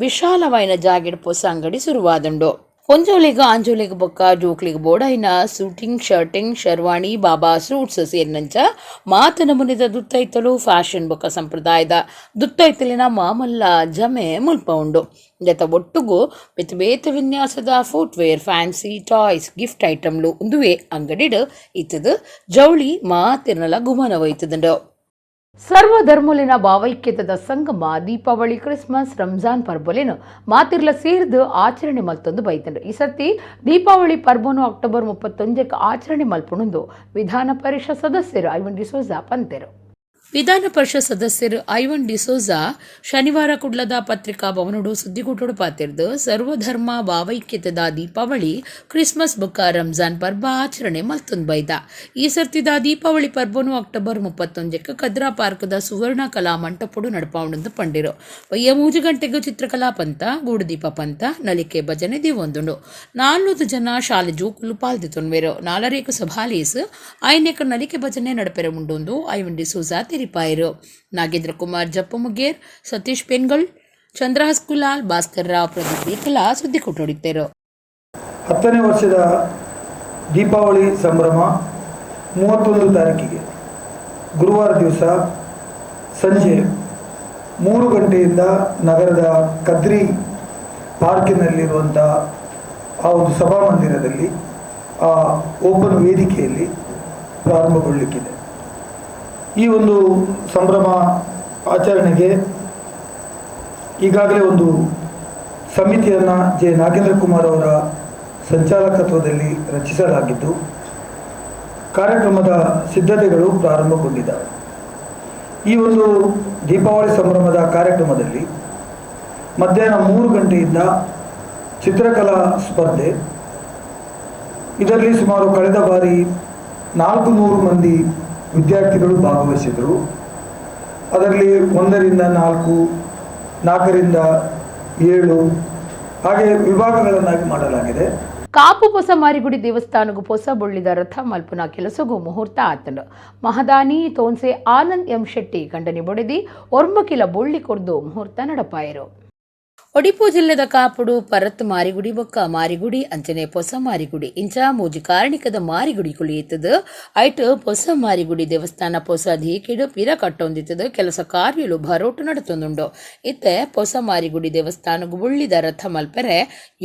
ವಿಶಾಲವಾಯಿನ ಜಾಗಿಡ್ ಪೊಸ ಅಂಗಡಿ ಶುರುವಾದುಂಡು. ಪೊಂಜೋಲೆಗ್ ಆಂಜೋಲೆಗ್ ಬೊಕ್ಕ ಜೋಕ್ಲಿಗ್ ಬೋಡಾಯಿನ ಸೂಟಿಂಗ್ ಶರ್ಟಿಂಗ್ ಶರ್ವಾಣಿ ಬಾಬಾ ಸೂಟ್ಸ್ ಸೇರಿನಂಚ ಮಾತು ನಮೂನೆದ ದುತ್ತೈತಲು ಫ್ಯಾಷನ್ ಬೊಕ್ಕ ಸಂಪ್ರದಾಯದ ದುತ್ತೈತಲಿನ ಮಾಮಲ್ಲ ಜಮೆ ಮುಲ್ಪ ಉಂಡು. ಜತ ಒಟ್ಟುಗು ಬೇತೆ ಬೇತೆ ವಿನ್ಯಾಸದ ಫುಟ್ವೇರ್ ಫ್ಯಾನ್ಸಿ ಟಾಯ್ಸ್ ಗಿಫ್ಟ್ ಐಟಮ್ಲು ಉಂದುವೆ ಅಂಗಡಿಡ್ ಇತ್ತದು ಜವಳಿ ಮಾತಿರ್ನಲ ಗುಮನವೈತದಂಡು. ಸರ್ವಧರ್ಮಲಿನ ಭಾವೈಕ್ಯತದ ಸಂಗಮ ದೀಪಾವಳಿ ಕ್ರಿಸ್ಮಸ್ ರಂಜಾನ್ ಪರ್ಬೊಲೆನು ಮಾತಿರ್ಲ ಸೇರಿದು ಆಚರಣೆ ಮಲ್ತೊಂದು ಬೈತಂಡು. ಈ ಸರ್ತಿ ದೀಪಾವಳಿ ಪರ್ಬನು ಅಕ್ಟೋಬರ್ 31 ಆಚರಣೆ ಮಲ್ಪುಣುಂದು ವಿಧಾನ ಪರಿಷತ್ ಸದಸ್ಯರು ಐವನ್ ಡಿಸೋಜಾ ಪಂತೆರು. ವಿಧಾನ ಪರಿಷತ್ ಸದಸ್ಯರು ಐವನ್ ಡಿಸೋಜಾ ಶನಿವಾರ ಕುಡ್ಲದ ಪತ್ರಿಕಾ ಭವನಡು ಸುದ್ದಿಗೂಟೋಡು ಪಾತಿರ್ದು ಸರ್ವಧರ್ಮ ಭಾವೈಕ್ಯತದ ದೀಪಾವಳಿ ಕ್ರಿಸ್ಮಸ್ ಬೊಕ್ಕ ರಂಜಾನ್ ಪರ್ಬ ಆಚರಣೆ ಮಲ್ತೊಂದು ಬೈದ. ಈ ಸರ್ತಿದ ದೀಪಾವಳಿ ಪರ್ಬನು ಅಕ್ಟೋಬರ್ 31 ಕದ್ರಾ ಪಾರ್ಕ್ದ ಸುವರ್ಣ ಕಲಾ ಮಂಟಪಡು ನಡಪಾವುಂಡು ಪಂಡಿರು. ವಯ್ಯ 3 ಗಂಟೆಗೆ ಚಿತ್ರಕಲಾ ಪಂತ ಗೂಡುದೀಪ ಪಂತ ನಲಿಕೆ ಭಜನೆ ದೇವೊಂದುಂಡು. 400 ಜನ ಶಾಲೆ ಜೋಕುಲು ಪಾಲ್ದಿತೊನ್ವೇರು. 4 ಸಭಾಲೀಸ್ ಐನೇಕ ನಲಿಕೆ ಭಜನೆ ನಡಪೆರ ಮುಂಡೊಂದು ಐವನ್ ಡಿಸೋಜಾ ತಿರಿಪಾಯಿರು. ನಾಗೇಂದ್ರ ಕುಮಾರ್ ಜಪ್ಪಮುಗೇರ್, ಸತೀಶ್ ಪೆನ್ಗಲ್, ಚಂದ್ರಹಾಸ್ ಕುಲಾಲ್, ಭಾಸ್ಕರ್ ರಾವ್, ಪ್ರದೀಪ್ ಬೇಕಲಾ ಸುದ್ದಿ ಕೊಟ್ಟೊಡಿದ್ದರು. 10ನೇ ವರ್ಷದ ದೀಪಾವಳಿ ಸಂಭ್ರಮ 31 ತಾರೀಕಿಗೆ ಗುರುವಾರ ದಿವಸ ಸಂಜೆ 3 ಗಂಟೆಯಿಂದ ನಗರದ ಕದ್ರಿ ಪಾರ್ಕಿನಲ್ಲಿರುವಂಥ ಆ ಒಂದು ಸಭಾಮಂದಿರದಲ್ಲಿ ಆ ಓಪನ್ ವೇದಿಕೆಯಲ್ಲಿ ಪ್ರಾರಂಭಗೊಳ್ಳಲಿಕ್ಕಿದೆ. ಈ ಒಂದು ಸಂಭ್ರಮ ಆಚರಣೆಗೆ ಈಗಾಗಲೇ ಒಂದು ಸಮಿತಿಯನ್ನು ಜೆ ನಾಗೇಂದ್ರ ಕುಮಾರ್ ಅವರ ಸಂಚಾಲಕತ್ವದಲ್ಲಿ ರಚಿಸಲಾಗಿದ್ದು ಕಾರ್ಯಕ್ರಮದ ಸಿದ್ಧತೆಗಳು ಪ್ರಾರಂಭಗೊಂಡಿದ್ದಾವೆ. ಈ ಒಂದು ದೀಪಾವಳಿ ಸಂಭ್ರಮದ ಕಾರ್ಯಕ್ರಮದಲ್ಲಿ ಮಧ್ಯಾಹ್ನ 3 ಗಂಟೆಯಿಂದ ಚಿತ್ರಕಲಾ ಸ್ಪರ್ಧೆ, ಇದರಲ್ಲಿ ಸುಮಾರು ಕಳೆದ ಬಾರಿ 400 ಮಂದಿ ವಿದ್ಯಾರ್ಥಿಗಳು ಭಾಗವಹಿಸಿದರು. ಅದರಲ್ಲಿ 1 ರಿಂದ 4, 4 ರಿಂದ 7 ಹಾಗೆ ವಿಭಾಗಗಳನ್ನಾಗಿ ಮಾಡಲಾಗಿದೆ. ಕಾಪು ಪೊಸ ಮಾರಿಗುಡಿ ದೇವಸ್ಥಾನಗೂ ಪೊಸ ಬೊಳ್ಳಿದ ರಥ ಮಲ್ಪುನ ಕೆಲಸಗೂ ಮುಹೂರ್ತ ಆತನು. ಮಹದಾನಿ ತೋನ್ಸೆ ಆನಂದ್ ಎಂ ಶೆಟ್ಟಿ ಖಂಡನೆ ಬೊಡೆದಿ ಒರ್ಮಕಿಲ ಬೊಳ್ಳಿ ಕೊರ್ದು ಮುಹೂರ್ತ ನಡಪಾಯರು. ಒಡಿಪು ಜಿಲ್ಲೆದ ಕಾಪುಡು ಪರತ್ ಮಾರಿಗುಡಿ ಬೊಕ್ಕ ಮಾರಿಗುಡಿ ಅಂಚನೆ ಪೊಸ ಮಾರಿಗುಡಿ ಇಂಚ ಮೂಜಿ ಕಾರಣಿಕದ ಮಾರಿಗುಡಿ ಕುಳಿಯುತ್ತದೆ. ಐಟ್ ಪೊಸ ಮಾರಿಗುಡಿ ದೇವಸ್ಥಾನ ಪೊಸ ದೀಕಿಡು ಪಿರ ಕಟ್ಟೊಂದಿತ್ತದ ಕೆಲಸ ಕಾರ್ಯಲು ಭರೋಟು ನಡತೊಂದುಂಡು. ಇತ್ತೆ ಪೊಸ ಮಾರಿಗುಡಿ ದೇವಸ್ಥಾನಗೂ ಉಳ್ಳಿದ ರಥ ಮಲ್ಪರೆ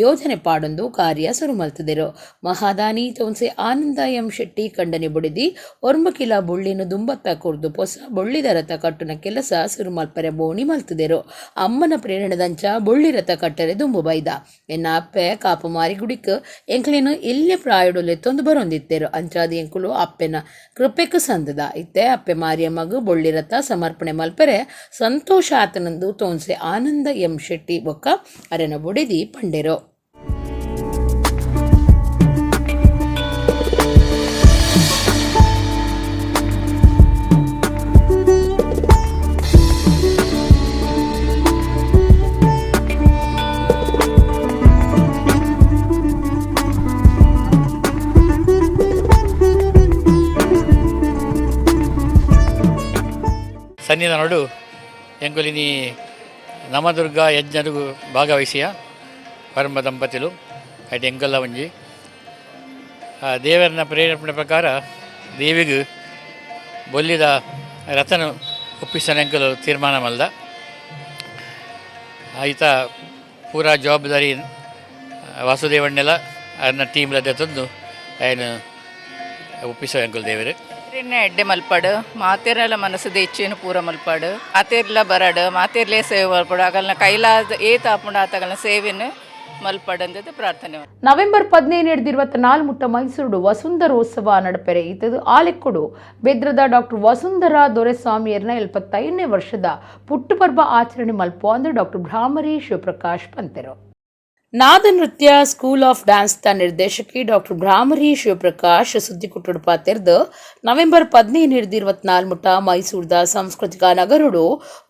ಯೋಜನೆ ಪಾಡೊಂದು ಕಾರ್ಯ ಸುರು ಮಲ್ತದಿರು. ಮಹಾದಾನಿ ತೋನ್ಸೆ ಆನಂದ ಎಂ ಶೆಟ್ಟಿ ಖಂಡನೆ ಬೊಡಿದಿ ಒರ್ಮಕಿಲ ಬುಳ್ಳಿನ ದುಂಬತ್ತ ಕುರ್ದು ಪೊಸ ಬೊಳ್ಳಿದ ರಥ ಕಟ್ಟುನ ಕೆಲಸ ಸುರು ಮಲ್ಪರೆ ಬೋಣಿ ಮಲ್ತದಿರು. ಅಮ್ಮನ ಪ್ರೇರಣದಂಚ ಬೊಳ್ಳಿ ರಥ ಕಟ್ಟರೆ ದುಂಬು ಬೈದ ಎನ್ನ ಅಪ್ಪೆ ಕಾಪು ಮಾರಿಗುಡಿಕ್ ಎಂಕ್ಲೇನು ಇಲ್ಲೇ ಪ್ರಾಯಡುಲೆ ತೊಂದು ಬರೊಂದಿತ್ತೇರು. ಅಂಚಾದ ಎಂಕುಲು ಅಪ್ಪೆನ ಕೃಪೆಕ್ ಸಂದದ ಇತ್ತೆ ಅಪ್ಪೆ ಮಾರಿಯಮ್ಮಗು ಬೊಳ್ಳಿ ರಥ ಸಮರ್ಪಣೆ ಮಲ್ಪರೆ ಸಂತೋಷ ಆತನಂದು ತೋನ್ಸೆ ಆನಂದ ಎಂ ಶೆಟ್ಟಿ ಬೊಕ್ಕ ಅರೆನ ಬೊಡಿದಿ ಪಂಡೆರು. ಸನ್ನಿಧ ನೋಡು ಎಂಕುಲಿನಿ ನವದುರ್ಗ ಯಜ್ಞರು ಭಾಗವಹಿಸಿಯ ಪರಮ ದಂಪತಿಲು ಐಟು ಎಂಕಲ್ಲ ಒಂಜಿ ದೇವರನ ಪ್ರೇರಣೆ ಪ್ರಕಾರ ದೇವಿಗೆ ಬೊಲ್ಲಿದ ರಥನ ಒಪ್ಪಿಸನ ಎಂಕಲು ತೀರ್ಮಾನ ಮಲ್ದ ಆಯ್ತ ಪೂರಾ ಜವಾಬ್ದಾರಿ ವಾಸುದೇವಣ್ಣೆಲ್ಲ ಅದನ್ನ ಟೀಮ್ಲದೆ ತಂದು ಏನು ಒಪ್ಪಿಸೋ ಎಂಕಲ್ ದೇವರು ಎಡ್ಡೆ ಮಲ್ಪಾಡು ಮಾತೇರೆಲ್ಲ ಮನಸ್ಸು ಹೆಚ್ಚೇನು ಪೂರ ಮಲ್ಪಾಡು ಆತೇರ್ಲ ಬರಾಡು ಮಾತೇರ್ಲೇ ಸೇವೆ ಮಲ್ಪಾಡು ಆಗಲ್ನ ಕೈಲಾದ ಏತ ಆಪುಂಡು ಆತಗಳನ್ನ ಸೇವೆಯನ್ನು ಮಲ್ಪಾಡಂದದ್ದು ಪ್ರಾರ್ಥನೆ. ನವೆಂಬರ್ 17 ಮುಟ್ಟ ಮೈಸೂರು ವಸುಂಧರೋತ್ಸವ ನಡಪೆರೆ ಇತ್ತದು ಆಲೆಕ್ಕೊಡು ಬೆದ್ರದ ಡಾಕ್ಟರ್ ವಸುಂಧರಾ ದೊರೆಸ್ವಾಮಿಯರ್ನ 75ನೇ ವರ್ಷದ ಪುಟ್ಟುಪರ್ವ ಆಚರಣೆ ಮಲ್ಪು ಅಂದ್ರೆ ಡಾಕ್ಟರ್ ಭ್ರಾಮರಿ ಶಿವಪ್ರಕಾಶ್ ಪಂತೆರು. ನಾದ ನೃತ್ಯ ಸ್ಕೂಲ್ ಆಫ್ ಡ್ಯಾನ್ಸ್ ದ ನಿರ್ದೇಶಕಿ ಡಾಕ್ಟರ್ ಭ್ರಾಮರಿ ಶಿವಪ್ರಕಾಶ್ ಸುದ್ದಿ ಕುಟ್ಟುಡುಪ ತೆರೆದು ನವೆಂಬರ್ 17 ಮುಟ್ಟ ಮೈಸೂರದ ಸಾಂಸ್ಕೃತಿಕ ನಗರುಡು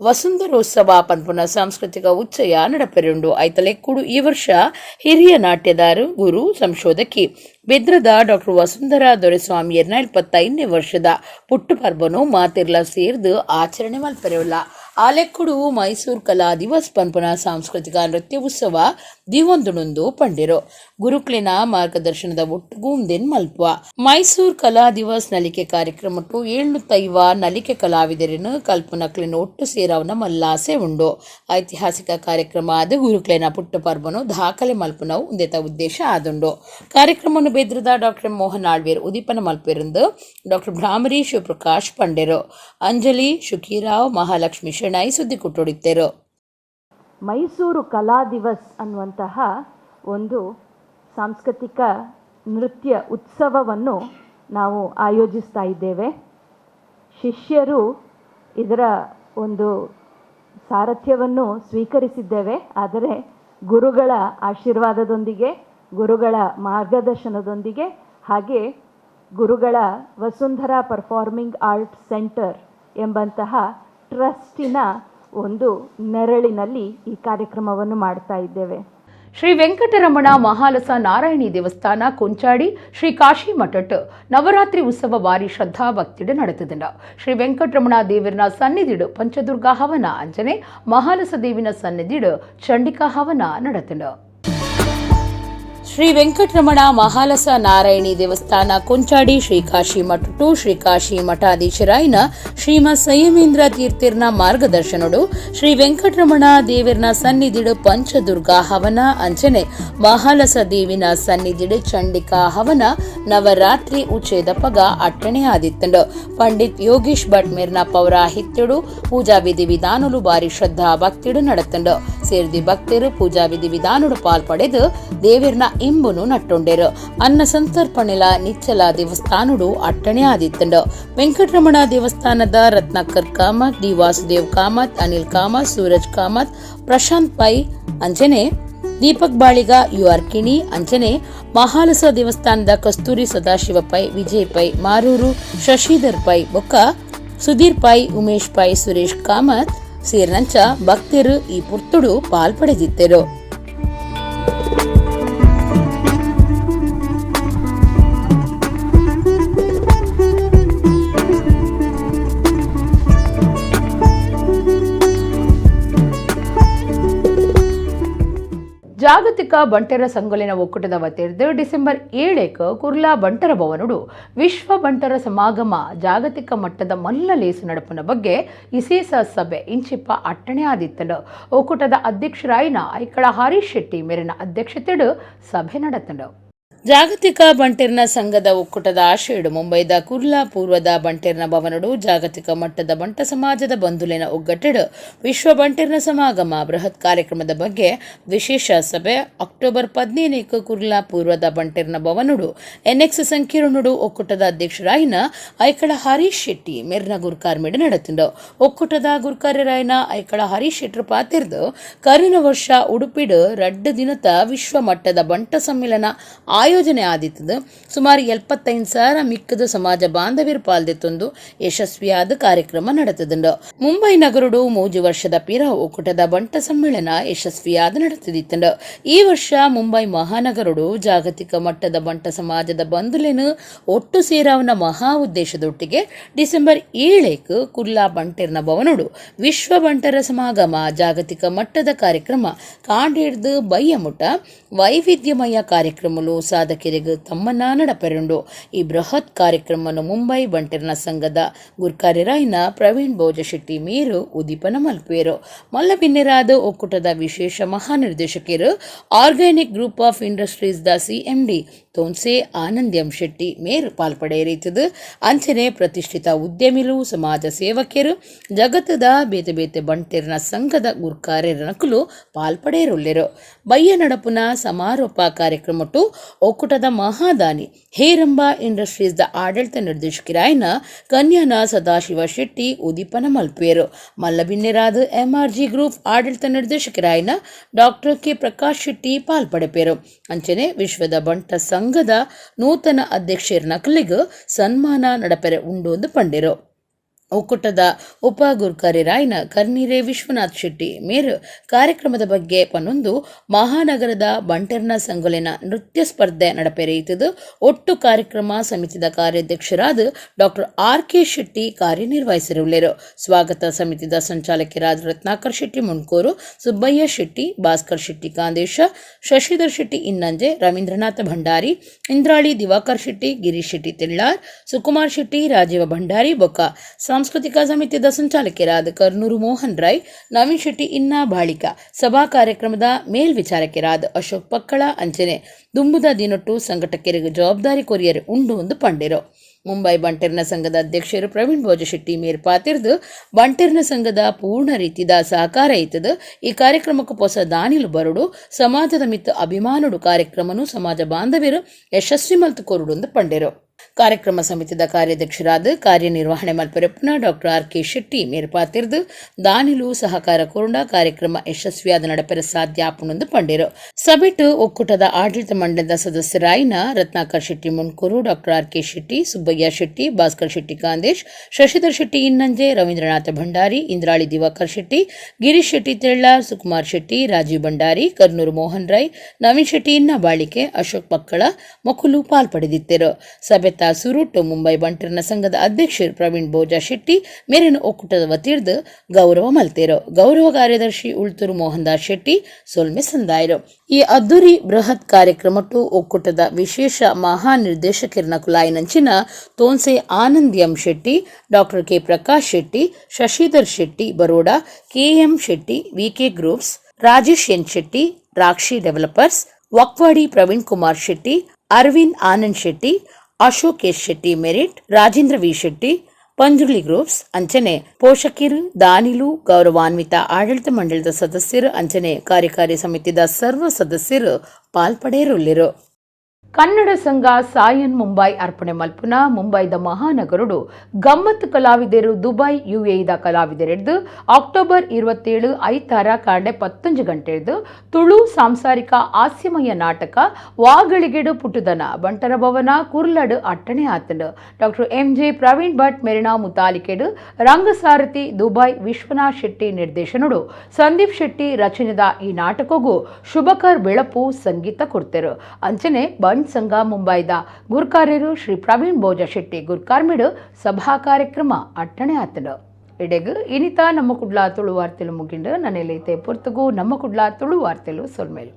ವಸುಂಧರೋತ್ಸವ ಪನ್ಪುನ ಸಾಂಸ್ಕೃತಿಕ ಉಚ್ಚಯ ನಡಪೆರುಂಡು. ಐತಲೆಕ್ಕೂಡು ಈ ವರ್ಷ ಹಿರಿಯ ನಾಟ್ಯದಾರು ಗುರು ಸಂಶೋಧಕಿ ಬೆದ್ರದ ಡಾಕ್ಟರ್ ವಸುಂಧರಾ ದೊರೆಸ್ವಾಮಿಯರ್ನ 75ನೇ ವರ್ಷದ ಪುಟ್ಟು ಪರ್ಬನು ಮಾತಿರ್ಲ ಸೇರ್ದು ಆಚರಣೆ ಮಲ್ಪೆರವುಲ್ಲ. ಆಲೆಕ್ಕುಡು ಮೈಸೂರು ಕಲಾ ದಿವಸ್ ಪನ್ಪುನ ಸಾಂಸ್ಕೃತಿಕ ನೃತ್ಯ ಉತ್ಸವ ದಿವೊಂದುಣೊಂದು ಪಂಡಿರು. ಗುರುಕ್ಲಿನ ಮಾರ್ಗದರ್ಶನದ ಒಟ್ಟುಗೂಂದೆನ್ ಮಲ್ಪುವ ಮೈಸೂರು ಕಲಾ ದಿವಸ್ ನಲಿಕೆ ಕಾರ್ಯಕ್ರಮಟ್ಟು 705 ನಲಿಕೆ ಕಲಾವಿದರಿನ ಕಲ್ಪನಕ್ಲಿನ ಒಟ್ಟು ಸೇರವನ ಮಲ್ಲಾಸೆ ಉಂಡು. ಐತಿಹಾಸಿಕ ಕಾರ್ಯಕ್ರಮ ಆದ ಗುರುಕ್ಲಿನ ಪುಟ್ಟ ಪರ್ಬನು ದಾಖಲೆ ಮಲ್ಪುನವು ಉಂದೆತ ಉದ್ದೇಶ ಆದುಂಡು. ಕಾರ್ಯಕ್ರಮವನ್ನು ಬೆದ್ರದ ಡಾಕ್ಟರ್ ಮೋಹನ್ ಆಳ್ವೇರ್ ಉದೀಪನ ಮಲ್ಪೆರಂದು ಡಾಕ್ಟರ್ ಭ್ರಾಮರಿ ಶಿವಪ್ರಕಾಶ್ ಪಂಡೆರು. ಅಂಜಲಿ ಶುಕೀರಾವ್ ಮಹಾಲಕ್ಷ್ಮಿ ಶೆಣೈ ಸುದ್ದಿ ಕುಟ್ಟೊಡಿತ್ತೇರು. ಮೈಸೂರು ಕಲಾ ದಿವಸ್ ಅನ್ನುವಂತಹ ಒಂದು ಸಾಂಸ್ಕೃತಿಕ ನೃತ್ಯ ಉತ್ಸವವನ್ನು ನಾವು ಆಯೋಜಿಸ್ತಾ ಇದ್ದೇವೆ. ಶಿಷ್ಯರು ಇದರ ಒಂದು ಸಾರಥ್ಯವನ್ನು ಸ್ವೀಕರಿಸಿದ್ದೇವೆ. ಆದರೆ ಗುರುಗಳ ಆಶೀರ್ವಾದದೊಂದಿಗೆ, ಗುರುಗಳ ಮಾರ್ಗದರ್ಶನದೊಂದಿಗೆ, ಹಾಗೆ ಗುರುಗಳ ವಸುಂಧರಾ ಪರ್ಫಾರ್ಮಿಂಗ್ ಆರ್ಟ್ ಸೆಂಟರ್ ಎಂಬಂತಹ ಟ್ರಸ್ಟಿನ ಒಂದು ನೆರಳಿನಲ್ಲಿ ಈ ಕಾರ್ಯಕ್ರಮವನ್ನು ಮಾಡ್ತಾ ಇದ್ದೇವೆ. ಶ್ರೀ ವೆಂಕಟರಮಣ ಮಹಾಲಸ ನಾರಾಯಣಿ ದೇವಸ್ಥಾನ ಕೊಂಚಾಡಿ ಶ್ರೀ ಕಾಶಿ ಮಠಟ್ ನವರಾತ್ರಿ ಉತ್ಸವ ವಾರಿ ಶ್ರದ್ಧಾ ಭಕ್ತಿಡು ನಡೆತುಂಡು. ಶ್ರೀ ವೆಂಕಟರಮಣ ದೇವರನ ಸನ್ನಿಧಿಡು ಪಂಚದುರ್ಗಾ ಹವನ ಅಂಚನೆ ಮಹಾಲಸ ದೇವಿನ ಸನ್ನಿಧಿಡು ಚಂಡಿಕಾ ಹವನ ನಡೆತುಂಡು. ಶ್ರೀ ವೆಂಕಟರಮಣ ಮಹಾಲಸ ನಾರಾಯಣಿ ದೇವಸ್ಥಾನ ಕೊಂಚಾಡಿ ಶ್ರೀಕಾಶಿ ಮಠ ಟು ಶ್ರೀಕಾಶಿ ಮಠಾಧೀಶರಾಯಿನ ಶ್ರೀಮತ್ ಸಂಯಮೇಂದ್ರ ತೀರ್ಥರ್ನ ಮಾರ್ಗದರ್ಶನಡು ಶ್ರೀ ವೆಂಕಟರಮಣ ದೇವರ್ನ ಸನ್ನಿಧಿಡು ಪಂಚದುರ್ಗಾ ಹವನ ಅಂಚನೆ ಮಹಾಲಸ ದೇವಿನ ಸನ್ನಿಧಿಡು ಚಂಡಿಕಾ ಹವನ ನವರಾತ್ರಿ ಉಚ್ಚೇದ ಪಗ ಅಟ್ಟಣೆ ಆದಿತ್ತಂಡು ಪಂಡಿತ್ ಯೋಗೀಶ್ ಭಟ್ ಮೇರ್ನ ಪೌರಾಹಿತ್ಯಡು ಪೂಜಾ ವಿಧಿ ವಿಧಾನಲು ಬಾರಿ ಶ್ರದ್ಧಾ ಭಕ್ತಿಡು ನಡತಂಡು ಸೇರಿದಿ ಭಕ್ತರು ಪೂಜಾ ವಿಧಿ ವಿಧಾನಡು ಪಾಲ್ಪಡೆದು ದೇವರ್ನ ಇಂಬುನು ನಟ್ಟೊಂಡೇರು ಅನ್ನ ಸಂತರ್ಪಣೆಲ ನಿಚ್ಚಲ ದೇವಸ್ಥಾನಡು ಅಟ್ಟಣೆ ಆದಿತ್ತಂಡು ವೆಂಕಟರಮಣ ದೇವಸ್ಥಾನದ ರತ್ನಾಕರ್ ಕಾಮತ್ ಡಿ ವಾಸುದೇವ್ ಕಾಮತ್ ಅನಿಲ್ ಕಾಮತ್ ಸೂರಜ್ ಕಾಮತ್ ಪ್ರಶಾಂತ್ ಪೈ ಅಂಜನೆ ದೀಪಕ್ ಬಾಳಿಗ ಯು ಆರ್ ಕಿಣಿ ಅಂಜನೆ ಮಹಾಲಸ ದೇವಸ್ಥಾನದ ಕಸ್ತೂರಿ ಸದಾಶಿವ ಪೈ ವಿಜಯ್ ಪೈ ಮಾರೂರು ಶಶಿಧರ್ ಪೈ ಬೊಕ್ಕ ಸುಧೀರ್ ಪೈ ಉಮೇಶ್ ಪೈ ಸುರೇಶ್ ಕಾಮತ್ ಸೇರಿನಂಚ ಭಕ್ತರು ಈ ಪುರ್ತುಡು ಪಾಲ್ಪಡೆದಿದ್ದರು. ಜಾಗತಿಕ ಬಂಟರ ಸಂಘಲಿನ ಒಕ್ಕೂಟದ ವತಿರ್ದು ಡಿಸೆಂಬರ್ 7 ಕುರ್ಲಾ ಬಂಟರ ಭವನಡು ವಿಶ್ವ ಬಂಟರ ಸಮಾಗಮ ಜಾಗತಿಕ ಮಟ್ಟದ ಮಲ್ಲ ಲೇಸು ನಡಪನ ಬಗ್ಗೆ ವಿಶೇಷ ಸಭೆ ಇಂಚಿಪ್ಪ ಅಟ್ಟಣೆ ಆದಿತ್ತಂಡು ಒಕ್ಕೂಟದ ಅಧ್ಯಕ್ಷರಾಯಿನ ಐಕಳ ಹರೀಶ್ ಶೆಟ್ಟಿ ಮೇರಿನ ಅಧ್ಯಕ್ಷತೆಡು ಸಭೆ ನಡೆತಂಡು. ಜಾಗತಿಕ ಬಂಟೆರ್ನ ಸಂಘದ ಒಕ್ಕೂಟದ ಆಶಯಡು ಮುಂಬೈದ ಕುರ್ಲಾ ಪೂರ್ವದ ಬಂಟೆರ್ನ ಭವನಡು ಜಾಗತಿಕ ಮಟ್ಟದ ಬಂಟ ಸಮಾಜದ ಬಂಧುಲಿನ ಒಗ್ಗಟ್ಟೆಡು ವಿಶ್ವ ಬಂಟೆರ್ನ ಸಮಾಗಮ ಬೃಹತ್ ಕಾರ್ಯಕ್ರಮದ ಬಗ್ಗೆ ವಿಶೇಷ ಸಭೆ ಅಕ್ಟೋಬರ್ 15 ಕುರ್ಲಾ ಪೂರ್ವದ ಬಂಟೆರ್ನ ಭವನಡು ಎನ್ಎಕ್ಸ್ ಸಂಕೀರ್ಣಡು ಒಕ್ಕೂಟದ ಅಧ್ಯಕ್ಷರಾಯಿನ ಐಕಳ ಹರೀಶ್ ಶೆಟ್ಟಿ ಮೆರ್ನ ಗುರ್ಕಾರ್ಮಿಡು ನಡೆತಿಂಡು ಒಕ್ಕೂಟದ ಗುರ್ಕಾರ್ಯರಾಯಿನ ಐಕಳ ಹರೀಶ್ ಶೆಟ್ರು ಪಾತಿರ್ದು ಕರಿನ ವರ್ಷ ಉಡುಪಿಡು 2 ದಿನದ ವಿಶ್ವ ಮಟ್ಟದ ಬಂಟ ಸಮ್ಮೇಳನ ಆಯೋಜನೆ ಆದಿತ್ತದು ಸುಮಾರು 75,000 ಮಿಕ್ಕದು ಸಮಾಜ ಬಾಂಧವ್ಯರು ಪಾಲ್ದೆತ್ತೊಂದು ಯಶಸ್ವಿಯಾದ ಕಾರ್ಯಕ್ರಮ ನಡೆತದಂಡು ಮುಂಬೈ ನಗರಡು 3 ವರ್ಷದ ಪಿರ ಒಕ್ಕೂಟದ ಬಂಟ ಸಮ್ಮೇಳನ ಯಶಸ್ವಿಯಾದ ನಡೆತದಿತ್ತಂಡು ಈ ವರ್ಷ ಮುಂಬೈ ಮಹಾನಗರಡು ಜಾಗತಿಕ ಮಟ್ಟದ ಬಂಟ ಸಮಾಜದ ಬಂಧುಲೆನು ಒಟ್ಟು ಸೇರಾವನ ಮಹಾ ಉದ್ದೇಶದೊಟ್ಟಿಗೆ ಡಿಸೆಂಬರ್ 7 ಕುರ್ಲಾ ಬಂಟೆರ್ನ ಭವನಡು ವಿಶ್ವ ಬಂಟರ ಸಮಾಗಮ ಜಾಗತಿಕ ಮಟ್ಟದ ಕಾರ್ಯಕ್ರಮ ಕಾಂಡೇಡ್ದು ಬಯ್ಯಮುಟ ವೈವಿಧ್ಯಮಯ ಕಾರ್ಯಕ್ರಮಲು ಸಾಧಕರಿಗೆ ತಮ್ಮನ್ನ ನಡಪೆರಂಡು ಈ ಬೃಹತ್ ಕಾರ್ಯಕ್ರಮವನ್ನು ಮುಂಬೈ ಬಂಟೆರ್ನ ಸಂಘದ ಗುರ್ಕಾರ್ಯರಾಯಿನ ಪ್ರವೀಣ್ ಭೋಜಶೆಟ್ಟಿ ಮೇರು ಉದೀಪನ ಮಲ್ಪೇರು ಮಲ್ಲಬಿನ್ನೆರಾದ ಒಕ್ಕೂಟದ ವಿಶೇಷ ಮಹಾನಿರ್ದೇಶಕರು ಆರ್ಗ್ಯಾನಿಕ್ ಗ್ರೂಪ್ ಆಫ್ ಇಂಡಸ್ಟ್ರೀಸ್ ದ ಸಿಎಂಡಿ ತೋನ್ಸೆ ಆನಂದ್ಯಂ ಶೆಟ್ಟಿ ಮೇರು ಪಾಲ್ಪಡೆಯಿರಿತದು ಅಂಚನೆ ಪ್ರತಿಷ್ಠಿತ ಉದ್ಯಮಿಲು ಸಮಾಜ ಸೇವಕರು ಜಗತ್ತದ ಬೇತೆ ಬೇತೆ ಬಂಟೆರ್ನ ಸಂಘದ ಗುರ್ಕಾರ್ಯರನಕಲು ಪಾಲ್ಪಡೆಯಿರುಳ್ಳೆರು ಬಯ್ಯ ನಡಪುನ ಸಮಾರೋಪ ಕಾರ್ಯಕ್ರಮಟು ಒಕ್ಕೂಟದ ಮಹಾದಾನಿ ಹೇರಂಬ ಇಂಡಸ್ಟ್ರೀಸ್ ದ ಆಡಳಿತ ನಿರ್ದೇಶಕರಾಯಿನ ಕನ್ಯಾನ ಸದಾಶಿವ ಶೆಟ್ಟಿ ಉದೀಪನ ಮಲ್ಪೇರು ಮಲ್ಲಬಿನ್ನೆರಾದ ಎಂಆರ್ಜಿ ಗ್ರೂಪ್ ಆಡಳಿತ ನಿರ್ದೇಶಕರಾಯಿನ ಡಾಕ್ಟರ್ ಕೆ ಪ್ರಕಾಶ್ ಶೆಟ್ಟಿ ಪಾಲ್ಪಡೆಪೇರು ಅಂಚನೆ ವಿಶ್ವದ ಬಂಟ ಸಂಘದ ನೂತನ ಅಧ್ಯಕ್ಷರ ನಕಲಿಗೂ ಸನ್ಮಾನ ನಡಪೆರೆ ಉಂಡೊಂದು ಪಂಡಿರು ಒಕ್ಕೂಟದ ಉಪ ಗುರ್ಕಾರ್ಯರಾಯಿನ ಕರ್ನೀರೆ ವಿಶ್ವನಾಥ್ ಶೆಟ್ಟಿ ಮೇರು ಕಾರ್ಯಕ್ರಮದ ಬಗ್ಗೆ ಪನ್ನೊಂದು ಮಹಾನಗರದ ಬಂಟೆರ್ನ ಸಂಘಲಿನ ನೃತ್ಯ ಸ್ಪರ್ಧೆ ನಡಪೆರೆಯಿತದು ಒಟ್ಟು ಕಾರ್ಯಕ್ರಮ ಸಮಿತಿದ ಕಾರ್ಯಾಧ್ಯಕ್ಷರಾದ ಡಾಕ್ಟರ್ ಆರ್ ಕೆ ಶೆಟ್ಟಿ ಕಾರ್ಯನಿರ್ವಹಿಸಿರುವರು ಸ್ವಾಗತ ಸಮಿತಿದ ಸಂಚಾಲಕರಾದ ರತ್ನಾಕರ್ ಶೆಟ್ಟಿ ಮುಣ್ಕೂರು ಸುಬ್ಬಯ್ಯ ಶೆಟ್ಟಿ ಭಾಸ್ಕರ್ ಶೆಟ್ಟಿ ಕಾಂದೇಶ ಶಶಿಧರ್ ಶೆಟ್ಟಿ ಇನ್ನಂಜೆ ರವೀಂದ್ರನಾಥ ಭಂಡಾರಿ ಇಂದ್ರಾಳಿ ದಿವಾಕರ್ ಶೆಟ್ಟಿ ಗಿರೀಶ್ ಶೆಟ್ಟಿ ತೆಳ್ಳಾರ್ ಸುಕುಮಾರ್ ಶೆಟ್ಟಿ ರಾಜೀವ ಭಂಡಾರಿ ಬೊಕ್ಕ ಸಾಂಸ್ಕೃತಿಕ ಸಮಿತಿಯ ಸಂಚಾಲಕರಾದ ಕರ್ನೂರು ಮೋಹನ್ ರಾಯ್ ನವೀನ್ ಶೆಟ್ಟಿ ಇನ್ನ ಬಾಳಿಕ ಸಭಾ ಕಾರ್ಯಕ್ರಮದ ಮೇಲ್ವಿಚಾರಕರಾದ ಅಶೋಕ್ ಪಕ್ಕಳ ಅಂಚನೆ ದುಂಬುದ ದಿನೊಟ್ಟು ಸಂಘಟಕರಿಗೆ ಜವಾಬ್ದಾರಿ ಕೊರಿಯರು ಉಂಡು ಒಂದು ಪಂಡಿರು ಮುಂಬೈ ಬಂಟೆರ್ನ ಸಂಘದ ಅಧ್ಯಕ್ಷರು ಪ್ರವೀಣ್ ಭೋಜಶೆಟ್ಟಿ ಮೇರ್ಪಾತಿರ್ದು ಬಂಟೆರ್ನ ಸಂಘದ ಪೂರ್ಣ ರೀತಿಯ ಸಹಕಾರ ಇತ್ತದು ಈ ಕಾರ್ಯಕ್ರಮಕ್ಕೆ ಹೊಸ ದಾನಿಲು ಬರುಡು ಸಮಾಜದ ಮಿತ್ತ ಅಭಿಮಾನುಡು ಕಾರ್ಯಕ್ರಮನು ಸಮಾಜ ಬಾಂಧವ್ಯರು ಯಶಸ್ವಿ ಮಲ್ತು ಕೊರುಡು ಪಂಡಿರು ಕಾರ್ಯಕ್ರಮ ಸಮಿತಿಯ ಕಾರ್ಯಾಧ್ಯಕ್ಷರಾದ ಕಾರ್ಯನಿರ್ವಹಣೆ ಮಲ್ಪೆರಪ್ಪನ ಡಾಕ್ಟರ್ ಆರ್ ಕೆ ಶೆಟ್ಟಿ ಮೇರ್ಪಾತಿರ್ದು ದಾನಿಲು ಸಹಕಾರ ಕೊರುಂಡ ಕಾರ್ಯಕ್ರಮ ಯಶಸ್ವಿಯಾದ ನಡಪೆರ ಸಾಧ್ಯ ಆಪುಣೊಂದು ಪಂಡಿರು ಸಭೆಟು ಒಕ್ಕೂಟದ ಆಡಳಿತ ಮಂಡಳದ ಸದಸ್ಯರಾಯಿನ Ratnakar Shetty Munkur doctor R K Shetty Subbaiah Shetty Bhaskar Shetty Kandesh Shashidhar Shetty Innanje Ravindranath Bhandari Indrali Diwakar Shetty Girish Shetty Tellar Sukumar Shetty Rajeev Bhandari Karnur Mohan Rai Naveen Shetty ಇನ್ನ ಬಾಳಿಕೆ ಅಶೋಕ್ ಪಕ್ಕಳ ಮೊಕುಲು ಪಾಲ್ಪಡೆದಿದ್ದರು ಸಭೆ ಸುರುಟ್ಟು ಮುಂಬೈ ಬಂಟರ್ನ ಸಂಘದ ಅಧ್ಯಕ್ಷರು ಪ್ರವೀಣ್ ಬೋಜಾ ಶೆಟ್ಟಿ ಮೇರಿನ ಒಕ್ಕೂಟದ ವತಿರ್ದು ಗೌರವ ಮಲ್ತೇರು. ಗೌರವ ಕಾರ್ಯದರ್ಶಿ ಉಳ್ತೂರು ಮೋಹನ್ ದಾಸ್ ಶೆಟ್ಟಿ ಸೊಲ್ಮೆ ಸಂದಾಯರು. ಈ ಅದ್ದೂರಿ ಬೃಹತ್ ಕಾರ್ಯಕ್ರಮಟ್ಟು ಒಕ್ಕೂಟದ ವಿಶೇಷ ಮಹಾ ನಿರ್ದೇಶಕರಿನ ಕುಲಾಯಿನಂಚಿನ Thonse Anand M Shetty, doctor K Prakash Shetty, Shashidhar Shetty Baroda, KM Shetty, VK groups, Rajesh N Shetty, Rakshi developers, Vakwadi Praveen Kumar Shetty, Aravind Anand Shetty, Ashok S Shetty merit, Rajendra V Shetty, Panjurli groups ಅಂಚನೆ ಪೋಷಕರು, ದಾನಿಲು, ಗೌರವಾನ್ವಿತ ಆಡಳಿತ ಮಂಡಳದ ಸದಸ್ಯರು ಅಂಚನೆ ಕಾರ್ಯಕಾರಿ ಸಮಿತಿದ ಸರ್ವ ಸದಸ್ಯರು ಪಾಲ್ಪಡೆಯರುಳ್ಳಿರು. ಕನ್ನಡ ಸಂಘ ಸಾಯನ್ ಮುಂಬೈ ಅರ್ಪಣೆ ಮಲ್ಪುನ ಮುಂಬೈದ ಮಹಾನಗರುಡು ಗಮ್ಮತ್ ಕಲಾವಿದರು ದುಬೈ ಯುಎಇದ ಕಲಾವಿದರೆಡ್ದು ಅಕ್ಟೋಬರ್ 27 ಐತಾರ ಕಾಂಡೆ 11 ಗಂಟೆಡ್ದು ತುಳು ಸಾಂಸಾರಿಕ ಹಾಸ್ಯಮಯ ನಾಟಕ ವಾಗಳಿಗೆಡು ಪುಟುದನ ಬಂಟರ ಭವನ ಕುರ್ಲಡು ಅಟ್ಟಣೆ ಆತಂಡು. ಡಾಕ್ಟರ್ ಎಂಜೆ ಪ್ರವೀಣ್ ಭಟ್ ಮೆರಿನಾ ಮುತಾಲಿಕೆಡು ರಂಗಸಾರಥಿ ದುಬೈ ವಿಶ್ವನಾಥ್ ಶೆಟ್ಟಿ ನಿರ್ದೇಶನಡು ಸಂದೀಪ್ ಶೆಟ್ಟಿ ರಚನೆದ ಈ ನಾಟಕಗೂ ಶುಭಕರ್ ಬೆಳಪು ಸಂಗೀತ ಕೊಡ್ತರು. ಅಂಚನೆ ಸಂಘ ಮುಂಬೈದ ಗುರ್ಕಾರ್ಯರು ಶ್ರೀ ಪ್ರವೀಣ್ ಬೋಜಾ ಶೆಟ್ಟಿ ಗುರ್ಕಾರ್ಮಿಡು ಸಭಾ ಕಾರ್ಯಕ್ರಮ ಅಟ್ಟಣೆ ಆತಡು. ಇಡೆಗು ಇನಿತ ನಮ್ಮ ಕುಡ್ಲ ತುಳು ವಾರ್ತೆಲು ಮುಗಿಂಡು ನನ್ನೆಲ್ಲೈತೆ ಪುರ್ತಗೂ ನಮ್ಮ ಕುಡ್ಲ ತುಳು ವಾರ್ತೆಲು ಸೊಲ್ಮೇಲು.